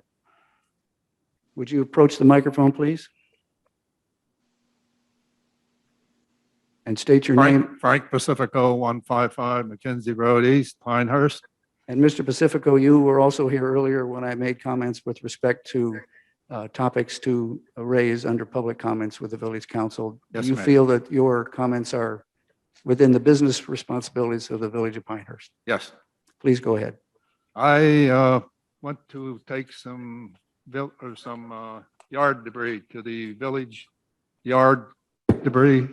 would you approach the microphone, please? And state your name. Frank Pacifico, 155 McKenzie Road East, Pinehurst. And Mr. Pacifico, you were also here earlier when I made comments with respect to topics to raise under public comments with the village council. Yes, Do you ma'am. feel that your comments are within the business responsibilities of the village of Pinehurst? Yes. Please go ahead. I went to take some yard debris to the village yard debris,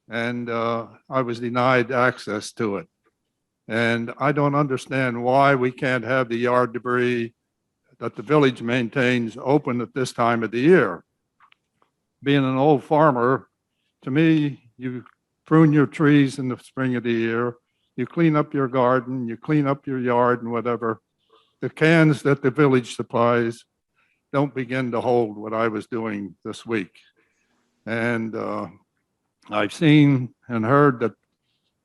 and I was denied access to it. And I don't understand why we can't have the yard debris that the village maintains open at this time of the year. Being an old farmer, to me, you prune your trees in the spring of the year, you clean up your garden, you clean up your yard and whatever. The cans that the village supplies don't begin to hold what I was doing this week. And I've seen and heard that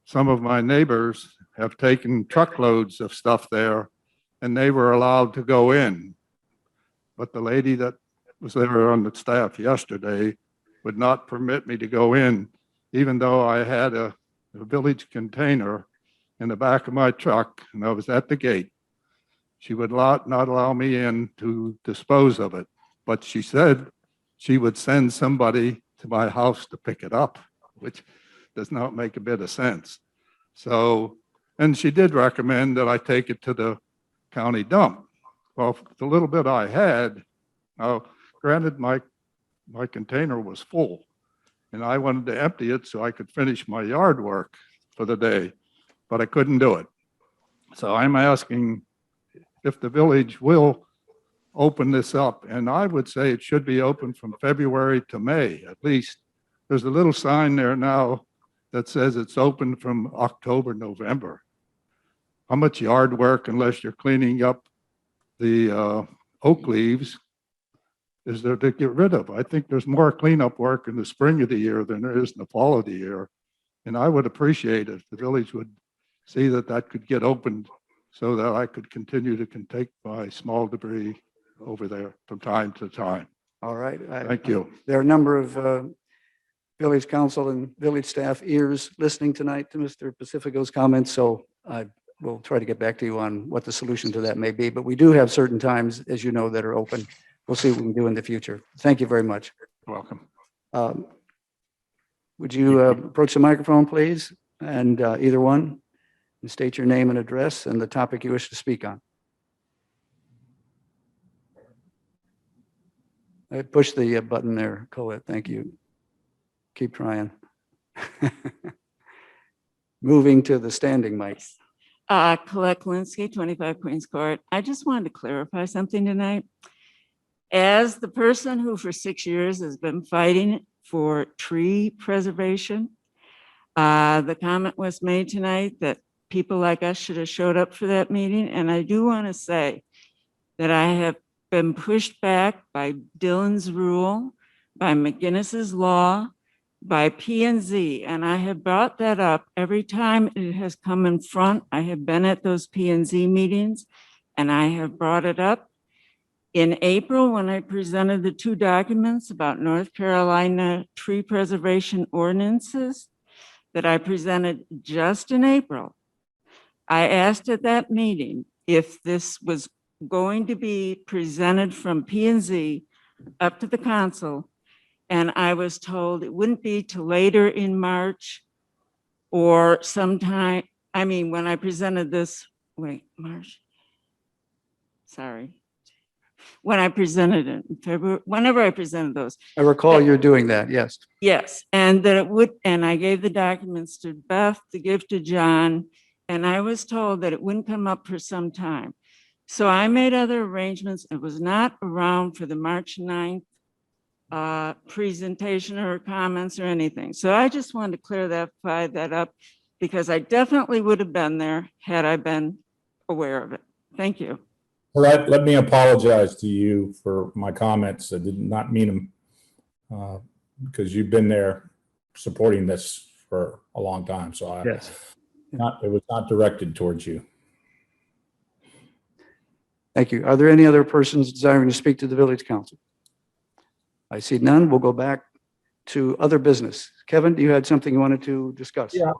some of my neighbors have taken truckloads of stuff there and they were allowed to go in. But the lady that was there on the staff yesterday would not permit me to go in, even though I had a village container in the back of my truck and I was at the gate. She would not allow me in to dispose of it, but she said she would send somebody to my house to pick it up, which does not make a bit of sense. So, and she did recommend that I take it to the county dump. Well, the little bit I had, now granted my container was full and I wanted to empty it so I could finish my yard work for the day, but I couldn't do it. So I'm asking if the village will open this up, and I would say it should be open from February to May, at least. There's a little sign there now that says it's open from October, November. How much yard work, unless you're cleaning up the oak leaves, is there to get rid of? I think there's more cleanup work in the spring of the year than there is in the fall of the year. And I would appreciate it if the village would see that that could get opened so that I could continue to take my small debris over there from time to time. All right. Thank you. There are a number of village council and village staff ears listening tonight to Mr. Pacifico's comments, so I will try to get back to you on what the solution to that may be. But we do have certain times, as you know, that are open we'll see what we can do in the future. Thank you very much. Welcome. Would you approach the microphone, please? And either one, and state your name and address and the topic you wish to speak on. Push the button there, Colette. Thank you. Keep trying. Moving to the standing mic. Colette Kalinsky, 25 Queens Court. I just wanted to clarify something tonight. As the person who for 6 years has been fighting for tree preservation, the comment was made tonight that people like us should have showed up for that meeting. And I do want to say that I have been pushed back by Dillon's rule, by McGinnis's law, by P&Z, and I have brought that up every time it has come in front. I have been at those P&Z meetings, and I have brought it up. In April, when I presented the 2 documents about North Carolina tree preservation ordinances that I presented just in April, I asked at that meeting if this was going to be presented from P&Z up to the council. And I was told it wouldn't be till later in March or sometime, I mean, when I presented this, March, sorry. When I presented it in February, whenever I presented those. I recall you're doing that, yes. Yes, and that it would, and I gave the documents to Beth to give to John, and I was told that it wouldn't come up for some time. So I made other arrangements. It was not around for the March 9th presentation or comments or anything. So I just wanted to clear that up because I definitely would have been there had I been aware of it. Thank you. Well, let me apologize to you for my comments. I did not mean them because you've been there supporting this for a long time. So it was not directed towards you. Thank you. Are there any other persons desiring to speak to the village council? I see none. We'll go back to other business. Kevin, you had something you wanted to discuss? Yeah.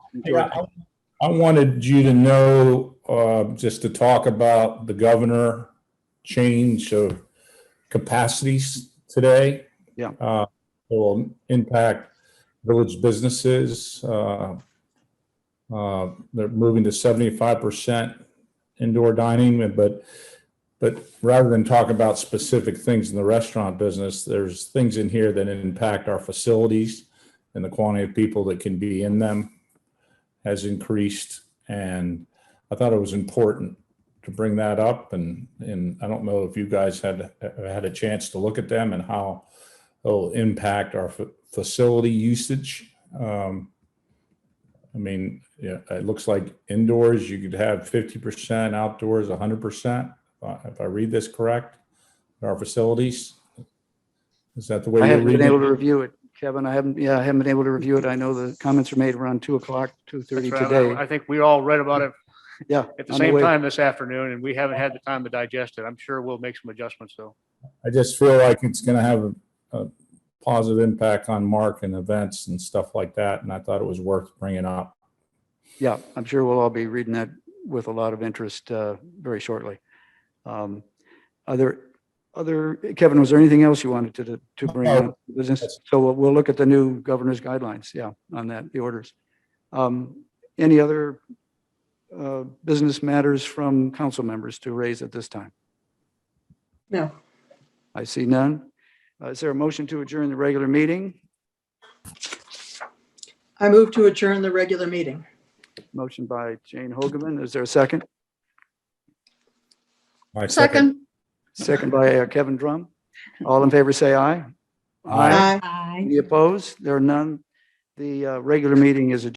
I wanted you to know, just to talk about the governor change of capacities today. Yeah. It will impact village businesses. They're moving to 75% indoor dining, but rather than talk about specific things in the restaurant business, there's things in here that impact our facilities, and the quantity of people that can be in them has increased. And I thought it was important to bring that up. And I don't know if you guys had a chance to look at them and how it'll impact our facility usage. I mean, yeah, it looks like indoors you could have 50%, outdoors 100%. If I read this correct, our facilities. Is that the way I you're haven't reading been able it? to review it, Kevin. I haven't been able to review it. I know the comments were made around 2 o'clock, 2:30 That's right. today. I think we all read about it Yeah. at the on same way. time this afternoon, and we haven't had the time to digest it. I'm sure we'll make some adjustments though. I just feel like it's going to have a positive impact on Mark and events and stuff like that. And I thought it was worth bringing up. Yeah, I'm sure we'll all be reading that with a lot of interest very shortly. Kevin, was there anything else you wanted to bring up? Business? So we'll look at the new governor's guidelines. Yeah, on that, the orders. Any other business matters from council members to raise at this time? No. I see none. Is there a motion to adjourn the regular meeting? I move to adjourn the regular meeting. Motion by Jane Hogeman. Is there a second? Second. Second by Kevin Drum. All in favor, say aye. Aye. Any opposed? There are none. The regular meeting is adjourned.